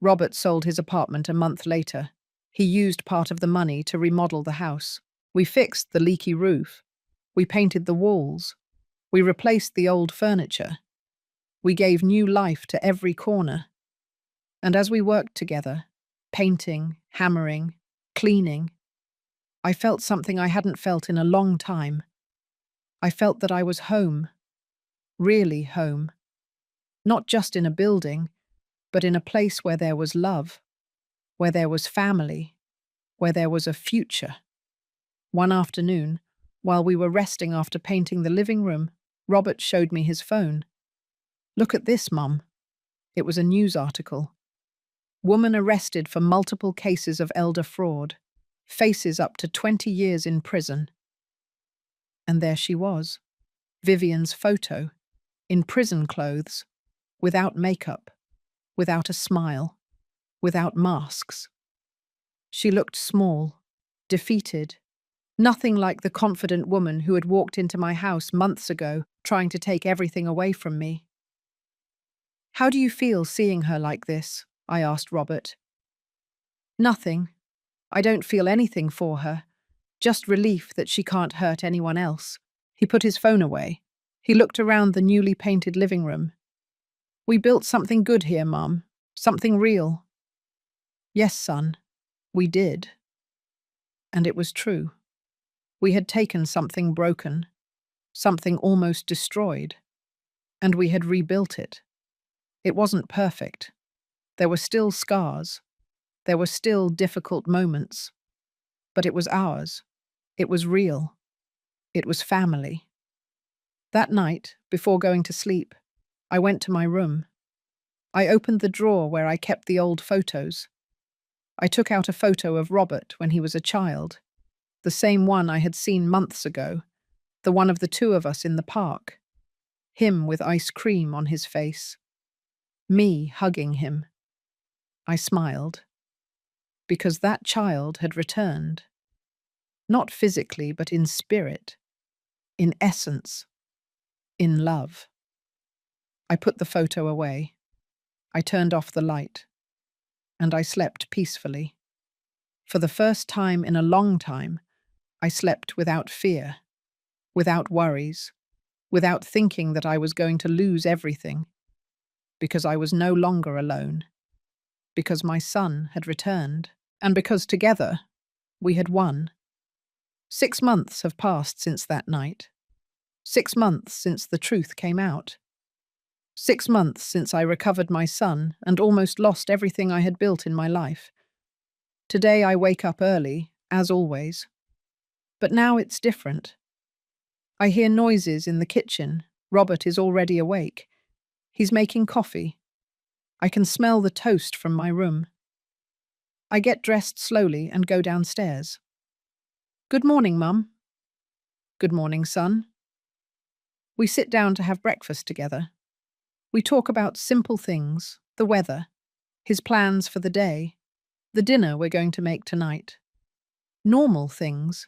Robert sold his apartment a month later. He used part of the money to remodel the house. We fixed the leaky roof. We painted the walls. We replaced the old furniture. We gave new life to every corner. And as we worked together, painting, hammering, cleaning, I felt something I hadn't felt in a long time. I felt that I was home, really home. Not just in a building, but in a place where there was love, where there was family, where there was a future. One afternoon, while we were resting after painting the living room, Robert showed me his phone. Look at this, Mum. It was a news article. Woman arrested for multiple cases of elder fraud. Faces up to 20 years in prison. And there she was, Vivian's photo, in prison clothes, without makeup, without a smile, without masks. She looked small, defeated, nothing like the confident woman who had walked into my house months ago, trying to take everything away from me. How do you feel seeing her like this? I asked Robert. Nothing. I don't feel anything for her, just relief that she can't hurt anyone else. He put his phone away. He looked around the newly painted living room. We built something good here, Mum. Something real. Yes, son, we did. And it was true. We had taken something broken, something almost destroyed, and we had rebuilt it. It wasn't perfect. There were still scars. There were still difficult moments. But it was ours. It was real. It was family. That night, before going to sleep, I went to my room. I opened the drawer where I kept the old photos. I took out a photo of Robert when he was a child, the same one I had seen months ago, the one of the two of us in the park. Him with ice cream on his face. Me hugging him. I smiled. Because that child had returned. Not physically, but in spirit, in essence, in love. I put the photo away. I turned off the light. And I slept peacefully. For the first time in a long time, I slept without fear, without worries, without thinking that I was going to lose everything, because I was no longer alone, because my son had returned, and because together we had won. 6 months have passed since that night. 6 months since the truth came out. 6 months since I recovered my son and almost lost everything I had built in my life. Today I wake up early, as always. But now it's different. I hear noises in the kitchen. Robert is already awake. He's making coffee. I can smell the toast from my room. I get dressed slowly and go downstairs. Good morning, Mum. Good morning, son. We sit down to have breakfast together. We talk about simple things, the weather, his plans for the day, the dinner we're going to make tonight. Normal things,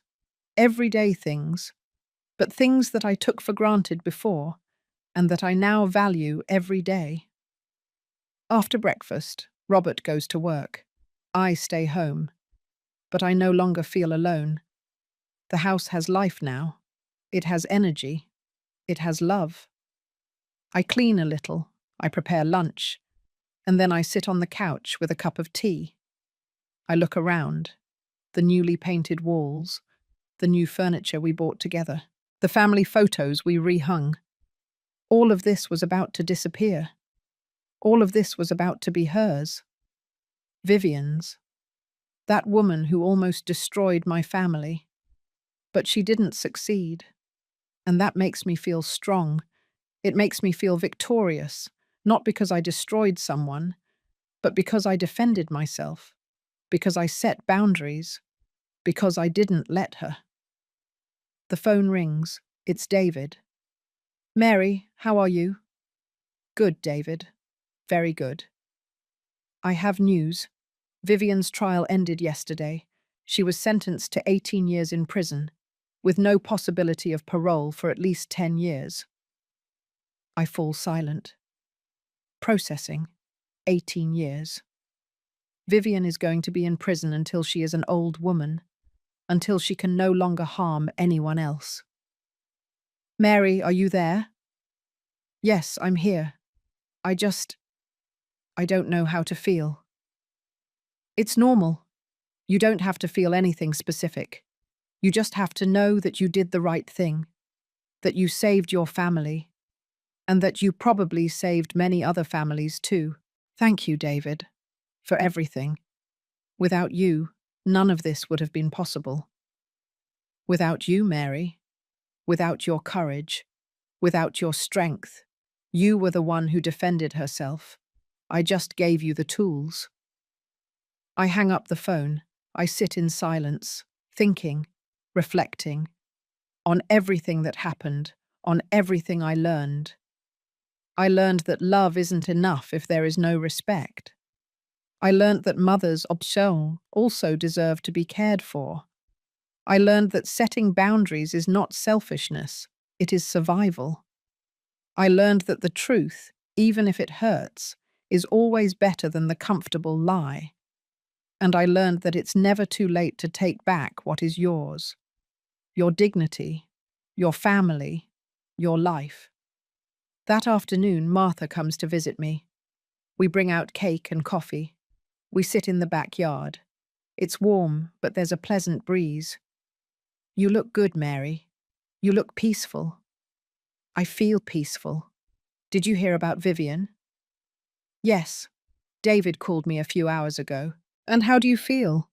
everyday things, but things that I took for granted before and that I now value every day. After breakfast, Robert goes to work. I stay home, but I no longer feel alone. The house has life now. It has energy. It has love. I clean a little, I prepare lunch, and then I sit on the couch with a cup of tea. I look around, the newly painted walls, the new furniture we bought together, the family photos we rehung. All of this was about to disappear. All of this was about to be hers. Vivian's. That woman who almost destroyed my family. But she didn't succeed. And that makes me feel strong. It makes me feel victorious, not because I destroyed someone, but because I defended myself, because I set boundaries, because I didn't let her. The phone rings. It's David. Mary, how are you? Good, David. Very good. I have news. Vivian's trial ended yesterday. She was sentenced to 18 years in prison, with no possibility of parole for at least 10 years. I fall silent. Processing. 18 years. Vivian is going to be in prison until she is an old woman, until she can no longer harm anyone else. Mary, are you there? Yes, I'm here. I don't know how to feel. It's normal. You don't have to feel anything specific. You just have to know that you did the right thing, that you saved your family, and that you probably saved many other families too. Thank you, David, for everything. Without you, none of this would have been possible. Without you, Mary, without your courage, without your strength, you were the one who defended herself. I just gave you the tools. I hang up the phone. I sit in silence, thinking, reflecting, on everything that happened, on everything I learned. I learned that love isn't enough if there is no respect. I learned that mothers also deserve to be cared for. I learned that setting boundaries is not selfishness, it is survival. I learned that the truth, even if it hurts, is always better than the comfortable lie. And I learned that it's never too late to take back what is yours. Your dignity, your family, your life. That afternoon, Martha comes to visit me. We bring out cake and coffee. We sit in the backyard. It's warm, but there's a pleasant breeze. You look good, Mary. You look peaceful. I feel peaceful. Did you hear about Vivian? Yes. David called me a few hours ago. And how do you feel?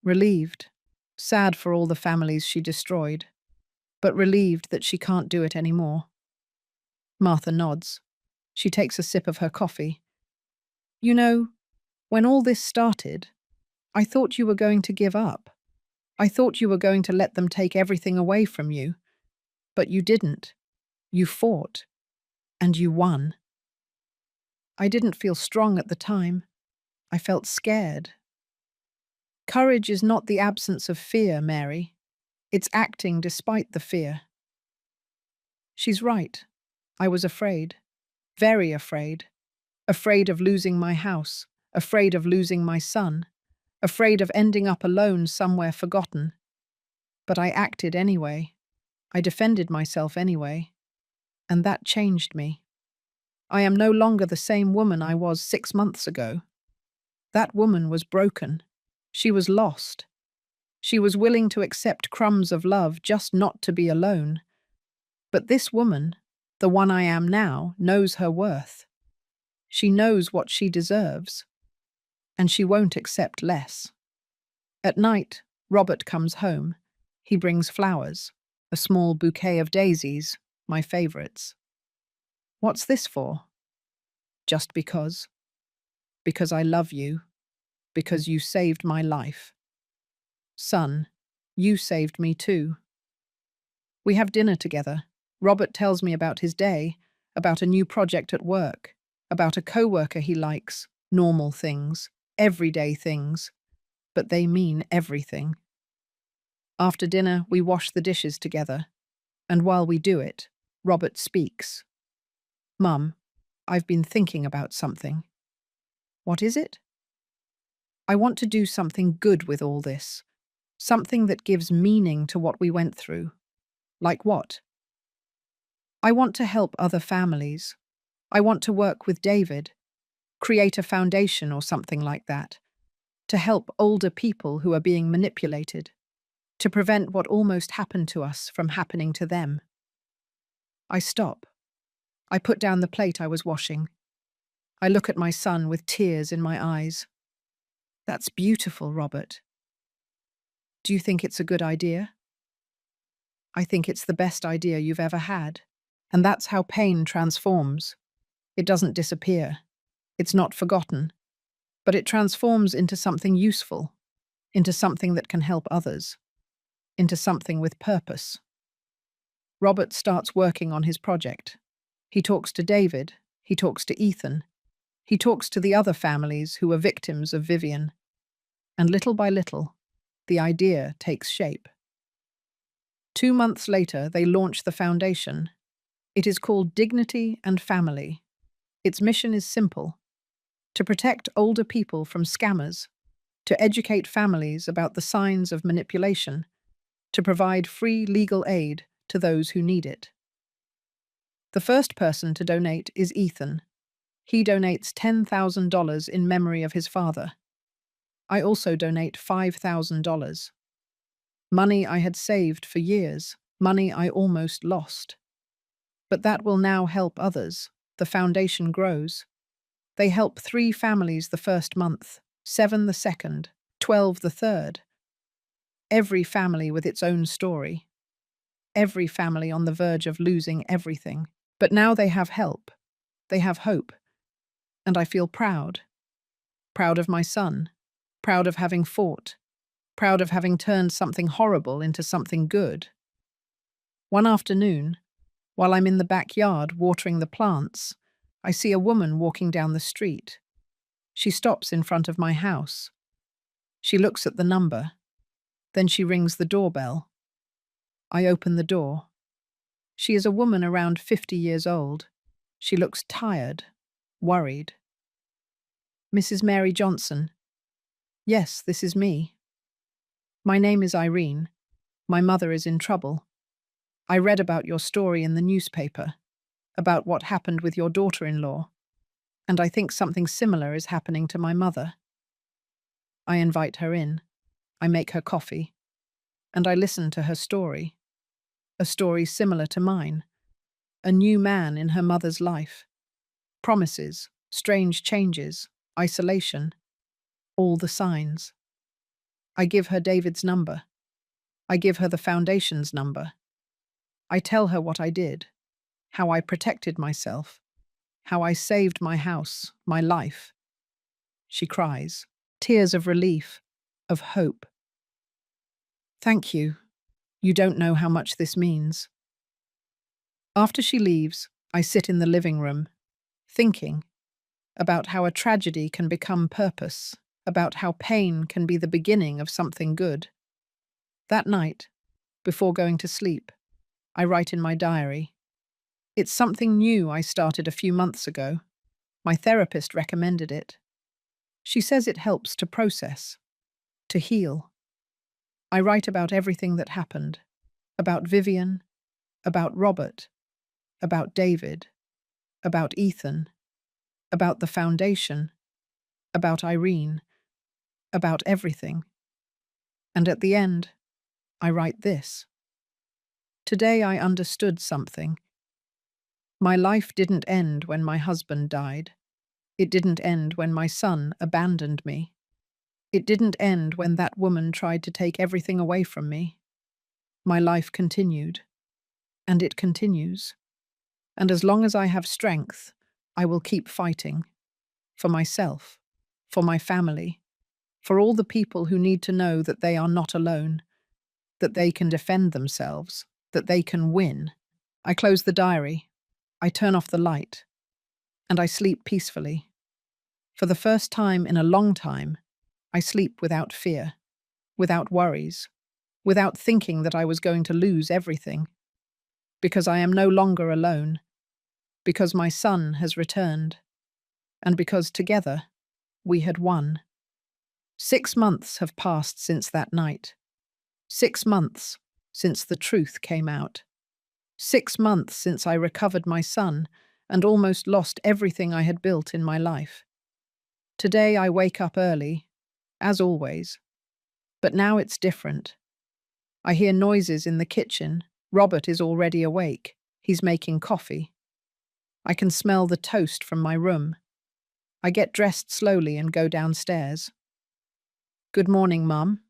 Relieved. Sad for all the families she destroyed, but relieved that she can't do it anymore. Martha nods. She takes a sip of her coffee. You know, when all this started, I thought you were going to give up. I thought you were going to let them take everything away from you. But you didn't. You fought. And you won. I didn't feel strong at the time. I felt scared. Courage is not the absence of fear, Mary. It's acting despite the fear. She's right. I was afraid. Very afraid. Afraid of losing my house. Afraid of losing my son. Afraid of ending up alone somewhere forgotten. But I acted anyway. I defended myself anyway. And that changed me. I am no longer the same woman I was 6 months ago. That woman was broken. She was lost. She was willing to accept crumbs of love just not to be alone. But this woman, the one I am now, knows her worth. She knows what she deserves. And she won't accept less. At night, Robert comes home. He brings flowers, a small bouquet of daisies, my favorites. What's this for? Just because. Because I love you. Because you saved my life. Son, you saved me too. We have dinner together. Robert tells me about his day, about a new project at work, about a co-worker he likes, normal things, everyday things, but they mean everything. After dinner, we wash the dishes together, and while we do it, Robert speaks. Mum, I've been thinking about something. What is it? I want to do something good with all this. Something that gives meaning to what we went through. Like what? I want to help other families. I want to work with David, create a foundation or something like that, to help older people who are being manipulated, to prevent what almost happened to us from happening to them. I stop. I put down the plate I was washing. I look at my son with tears in my eyes. That's beautiful, Robert. Do you think it's a good idea? I think it's the best idea you've ever had. And that's how pain transforms. It doesn't disappear. It's not forgotten. But it transforms into something useful, into something that can help others, into something with purpose. Robert starts working on his project. He talks to David. He talks to Ethan. He talks to the other families who are victims of Vivian. And little by little, the idea takes shape. 2 months later, they launch the foundation. It is called Dignity and Family. Its mission is simple: to protect older people from scammers, to educate families about the signs of manipulation, to provide free legal aid to those who need it. The first person to donate is Ethan. He donates $10,000 in memory of his father. I also donate $5,000. Money I had saved for years, money I almost lost. But that will now help others. The foundation grows. They help 3 families the first month, 7 the second, 12 the third. Every family with its own story. Every family on the verge of losing everything. But now they have help. They have hope. And I feel proud. Proud of my son. Proud of having fought. Proud of having turned something horrible into something good. One afternoon, while I'm in the backyard watering the plants, I see a woman walking down the street. She stops in front of my house. She looks at the number. Then she rings the doorbell. I open the door. She is a woman around 50 years old. She looks tired, worried. Mrs. Mary Johnson. Yes, this is me. My name is Irene. My mother is in trouble. I read about your story in the newspaper, about what happened with your daughter-in-law, and I think something similar is happening to my mother. I invite her in. I make her coffee, and I listen to her story. A story similar to mine. A new man in her mother's life. Promises, strange changes, isolation. All the signs. I give her David's number. I give her the foundation's number. I tell her what I did, how I protected myself, how I saved my house, my life. She cries, tears of relief, of hope. Thank you. You don't know how much this means. After she leaves, I sit in the living room, thinking about how a tragedy can become purpose, about how pain can be the beginning of something good. That night, before going to sleep, I write in my diary. It's something new I started a few months ago. My therapist recommended it. She says it helps to process, to heal. I write about everything that happened, about Vivian, about Robert, about David, about Ethan, about the foundation, about Irene, about everything. And at the end, I write this. Today I understood something. My life didn't end when my husband died. It didn't end when my son abandoned me. It didn't end when that woman tried to take everything away from me. My life continued. And it continues. And as long as I have strength, I will keep fighting. For myself, for my family, for all the people who need to know that they are not alone, that they can defend themselves, that they can win. I close the diary. I turn off the light. And I sleep peacefully. For the first time in a long time, I sleep without fear, without worries, without thinking that I was going to lose everything. Because I am no longer alone. Because my son has returned. And because together, we had won. 6 months have passed since that night. 6 months since the truth came out. 6 months since I recovered my son and almost lost everything I had built in my life. Today I wake up early, as always. But now it's different. I hear noises in the kitchen. Robert is already awake. He's making coffee. I can smell the toast from my room. I get dressed slowly and go downstairs. Good morning, Mum.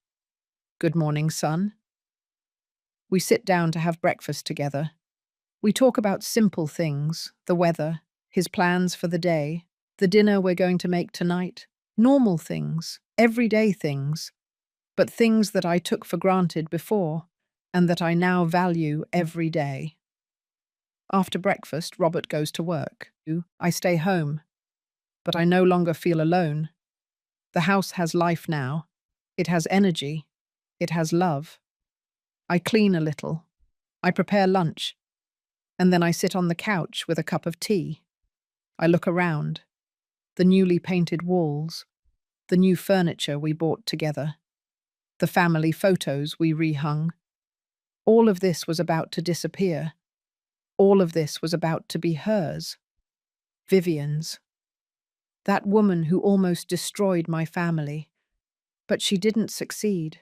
Good morning, son. We sit down to have breakfast together. We talk about simple things, the weather, his plans for the day, the dinner we're going to make tonight, normal things, everyday things, but things that I took for granted before and that I now value every day. After breakfast, Robert goes to work. I stay home, but I no longer feel alone. The house has life now. It has energy. It has love. I clean a little. I prepare lunch. And then I sit on the couch with a cup of tea. I look around. The newly painted walls. The new furniture we bought together. The family photos we rehung. All of this was about to disappear. All of this was about to be hers. Vivian's. That woman who almost destroyed my family. But she didn't succeed.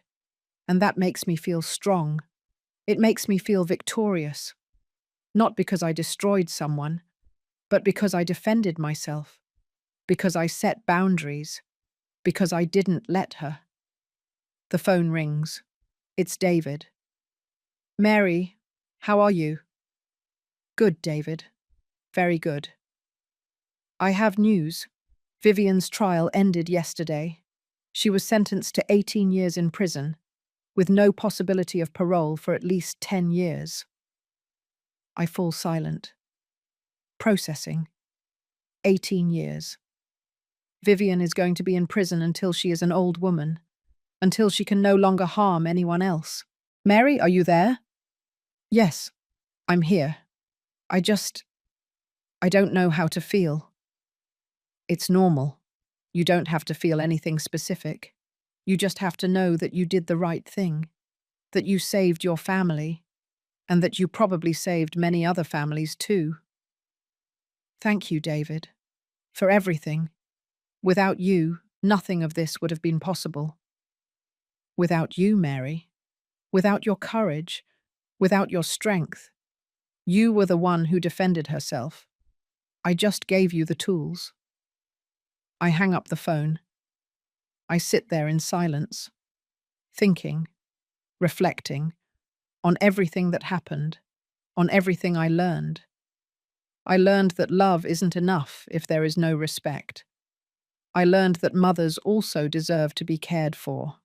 And that makes me feel strong. It makes me feel victorious. Not because I destroyed someone, but because I defended myself. Because I set boundaries. Because I didn't let her. The phone rings. It's David. Mary, how are you? Good, David. Very good. I have news. Vivian's trial ended yesterday. She was sentenced to 18 years in prison, with no possibility of parole for at least 10 years. I fall silent. Processing. 18 years. Vivian is going to be in prison until she is an old woman, until she can no longer harm anyone else. Mary, are you there? Yes, I'm here. I don't know how to feel. It's normal. You don't have to feel anything specific. You just have to know that you did the right thing, that you saved your family, and that you probably saved many other families too. Thank you, David, for everything. Without you, nothing of this would have been possible. Without you, Mary, without your courage, without your strength, you were the one who defended herself. I just gave you the tools. I hang up the phone. I sit there in silence, thinking, reflecting, on everything that happened, on everything I learned. I learned that love isn't enough if there is no respect. I learned that mothers also deserve to be cared for.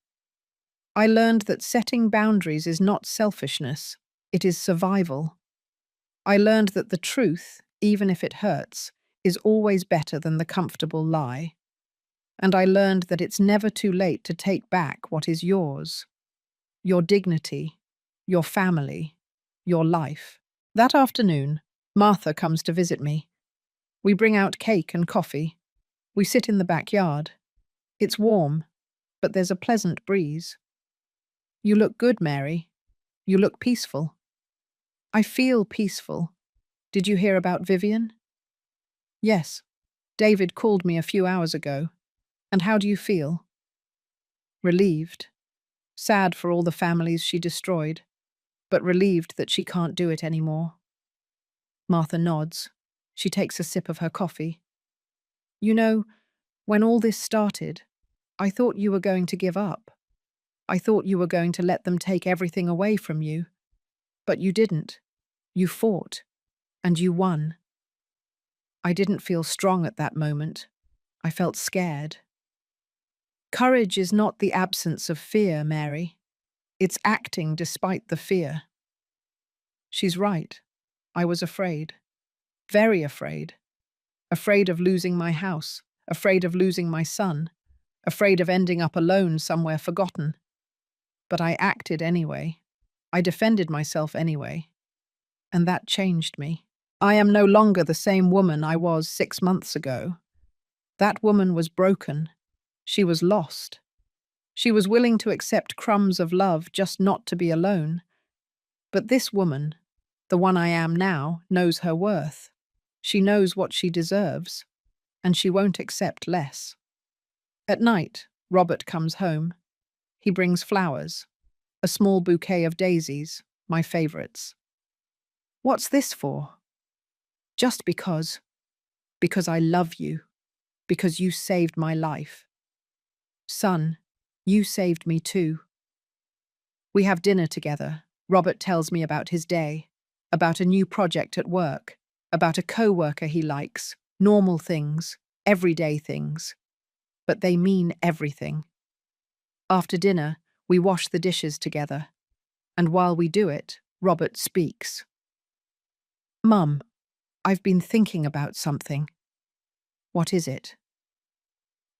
I learned that setting boundaries is not selfishness, it is survival. I learned that the truth, even if it hurts, is always better than the comfortable lie. And I learned that it's never too late to take back what is yours. Your dignity, your family, your life. That afternoon, Martha comes to visit me. We bring out cake and coffee. We sit in the backyard. It's warm, but there's a pleasant breeze. You look good, Mary. You look peaceful. I feel peaceful. Did you hear about Vivian? Yes. David called me a few hours ago. And how do you feel? Relieved. Sad for all the families she destroyed, but relieved that she can't do it anymore. Martha nods. She takes a sip of her coffee. You know, when all this started, I thought you were going to give up. I thought you were going to let them take everything away from you. But you didn't. You fought. And you won. I didn't feel strong at that moment. I felt scared. Courage is not the absence of fear, Mary. It's acting despite the fear. She's right. I was afraid. Very afraid. Afraid of losing my house. Afraid of losing my son. Afraid of ending up alone somewhere forgotten. But I acted anyway. I defended myself anyway. And that changed me. I am no longer the same woman I was 6 months ago. That woman was broken. She was lost. She was willing to accept crumbs of love just not to be alone. But this woman, the one I am now, knows her worth. She knows what she deserves, and she won't accept less. At night, Robert comes home. He brings flowers, a small bouquet of daisies, my favorites. What's this for? Just because I love you, because you saved my life. Son, you saved me too. We have dinner together. Robert tells me about his day, about a new project at work, about a co-worker he likes, normal things, everyday things. But they mean everything. After dinner, we wash the dishes together. And while we do it, Robert speaks. Mum, I've been thinking about something. What is it?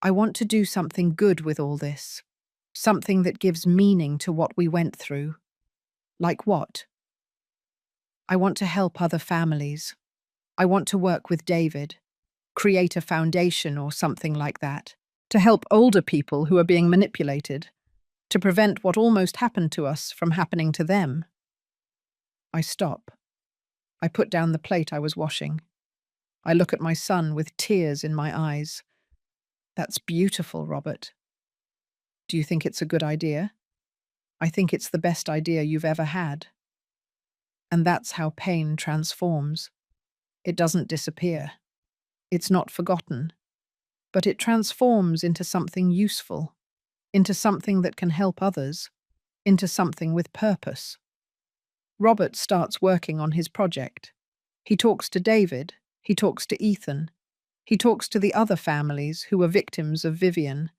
I want to do something good with all this. Something that gives meaning to what we went through. Like what? I want to help other families. I want to work with David, create a foundation or something like that, to help older people who are being manipulated, to prevent what almost happened to us from happening to them. I stop. I put down the plate I was washing. I look at my son with tears in my eyes. That's beautiful, Robert. Do you think it's a good idea? I think it's the best idea you've ever had. And that's how pain transforms. It doesn't disappear. It's not forgotten. But it transforms into something useful, into something that can help others, into something with purpose. Robert starts working on his project. He talks to David, he talks to Ethan, he talks to the other families who were victims of Vivian,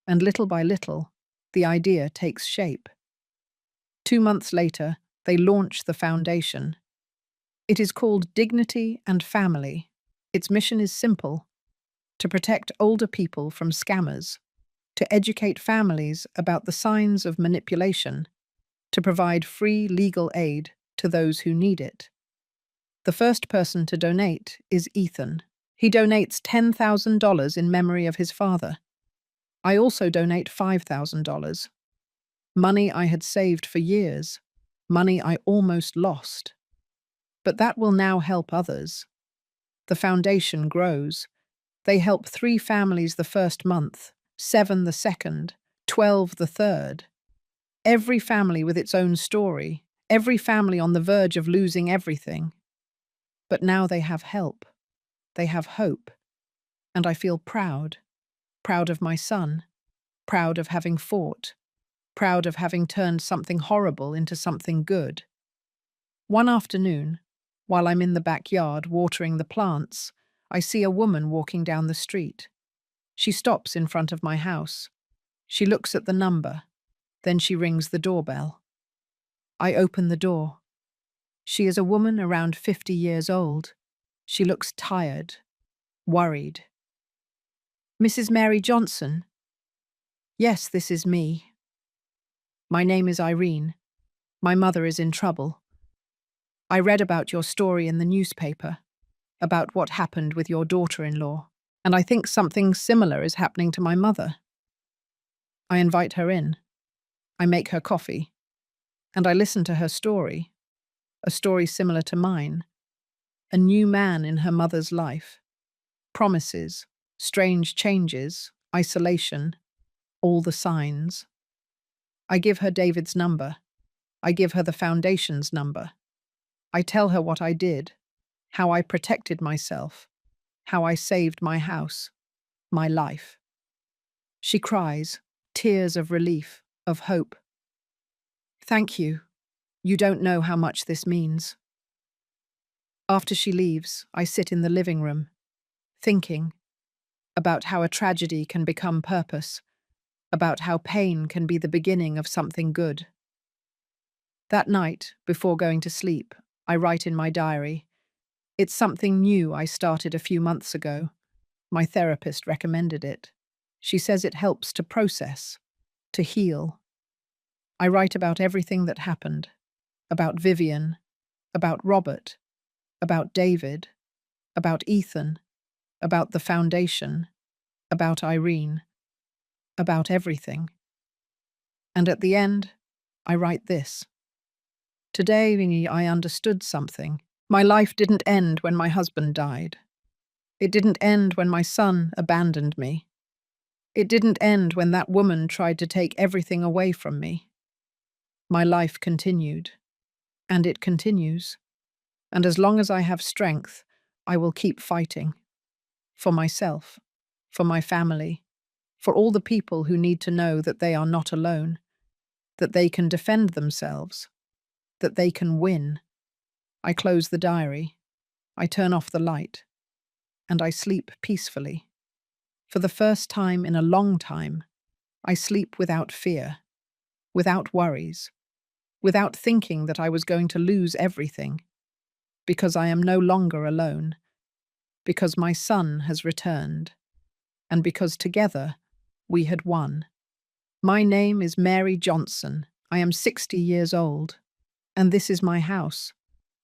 and little by little, the idea takes shape. 2 months later, they launch the foundation. It is called Dignity and Family. Its mission is simple: to protect older people from scammers, to educate families about the signs of manipulation, to provide free legal aid to those who need it. The first person to donate is Ethan. He donates $10,000 in memory of his father. I also donate $5,000. Money I had saved for years, money I almost lost. But that will now help others. The foundation grows. They help 3 families the first month, 7 the second, 12 the third. Every family with its own story, every family on the verge of losing everything. But now they have help. They have hope. And I feel proud. Proud of my son. Proud of having fought. Proud of having turned something horrible into something good. One afternoon, while I'm in the backyard watering the plants, I see a woman walking down the street. She stops in front of my house. She looks at the number. Then she rings the doorbell. I open the door. She is a woman around 50 years old. She looks tired, worried. Mrs. Mary Johnson? Yes, this is me. My name is Irene. My mother is in trouble. I read about your story in the newspaper, about what happened with your daughter-in-law, and I think something similar is happening to my mother. I invite her in. I make her coffee, and I listen to her story, a story similar to mine, a new man in her mother's life, promises, strange changes, isolation, all the signs. I give her David's number. I give her the foundation's number. I tell her what I did, how I protected myself, how I saved my house, my life. She cries, tears of relief, of hope. Thank you. You don't know how much this means. After she leaves, I sit in the living room, thinking about how a tragedy can become purpose, about how pain can be the beginning of something good. That night, before going to sleep, I write in my diary. It's something new I started a few months ago. My therapist recommended it. She says it helps to process, to heal. I write about everything that happened, about Vivian, about Robert, about David, about Ethan, about the foundation, about Irene, about everything. And at the end, I write this. Today, I understood something. My life didn't end when my husband died. It didn't end when my son abandoned me. It didn't end when that woman tried to take everything away from me. My life continued. And it continues. And as long as I have strength, I will keep fighting. For myself, for my family, for all the people who need to know that they are not alone, that they can defend themselves, that they can win. I close the diary. I turn off the light. And I sleep peacefully. For the first time in a long time, I sleep without fear, without worries, without thinking that I was going to lose everything. because I am no longer alone, because my son has returned, and because together we had won. My name is Mary Johnson. I am 60 years old, and this is my house,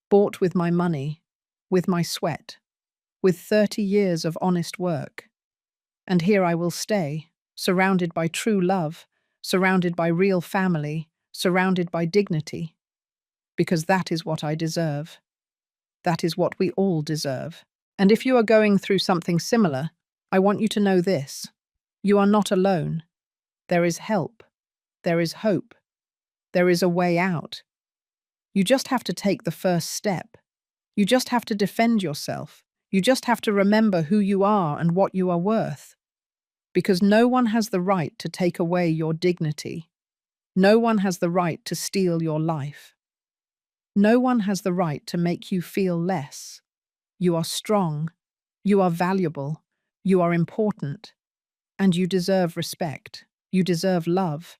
bought with my money, with my sweat, with 30 years of honest work. And here I will stay, surrounded by true love, surrounded by real family, surrounded by dignity, because that is what I deserve. That is what we all deserve. And if you are going through something similar, I want you to know this. You are not alone. There is help. There is hope. There is a way out. You just have to take the first step. You just have to defend yourself. You just have to remember who you are and what you are worth. Because no one has the right to take away your dignity. No one has the right to steal your life. No one has the right to make you feel less. You are strong. You are valuable. You are important. And you deserve respect. You deserve love.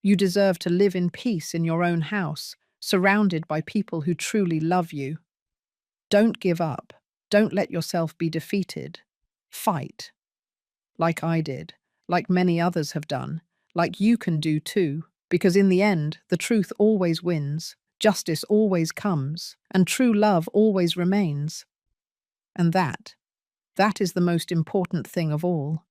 You deserve to live in peace in your own house, surrounded by people who truly love you. Don't give up. Don't let yourself be defeated. Fight. Like I did, like many others have done, like you can do too, because in the end, the truth always wins, justice always comes, and true love always remains. And that is the most important thing of all.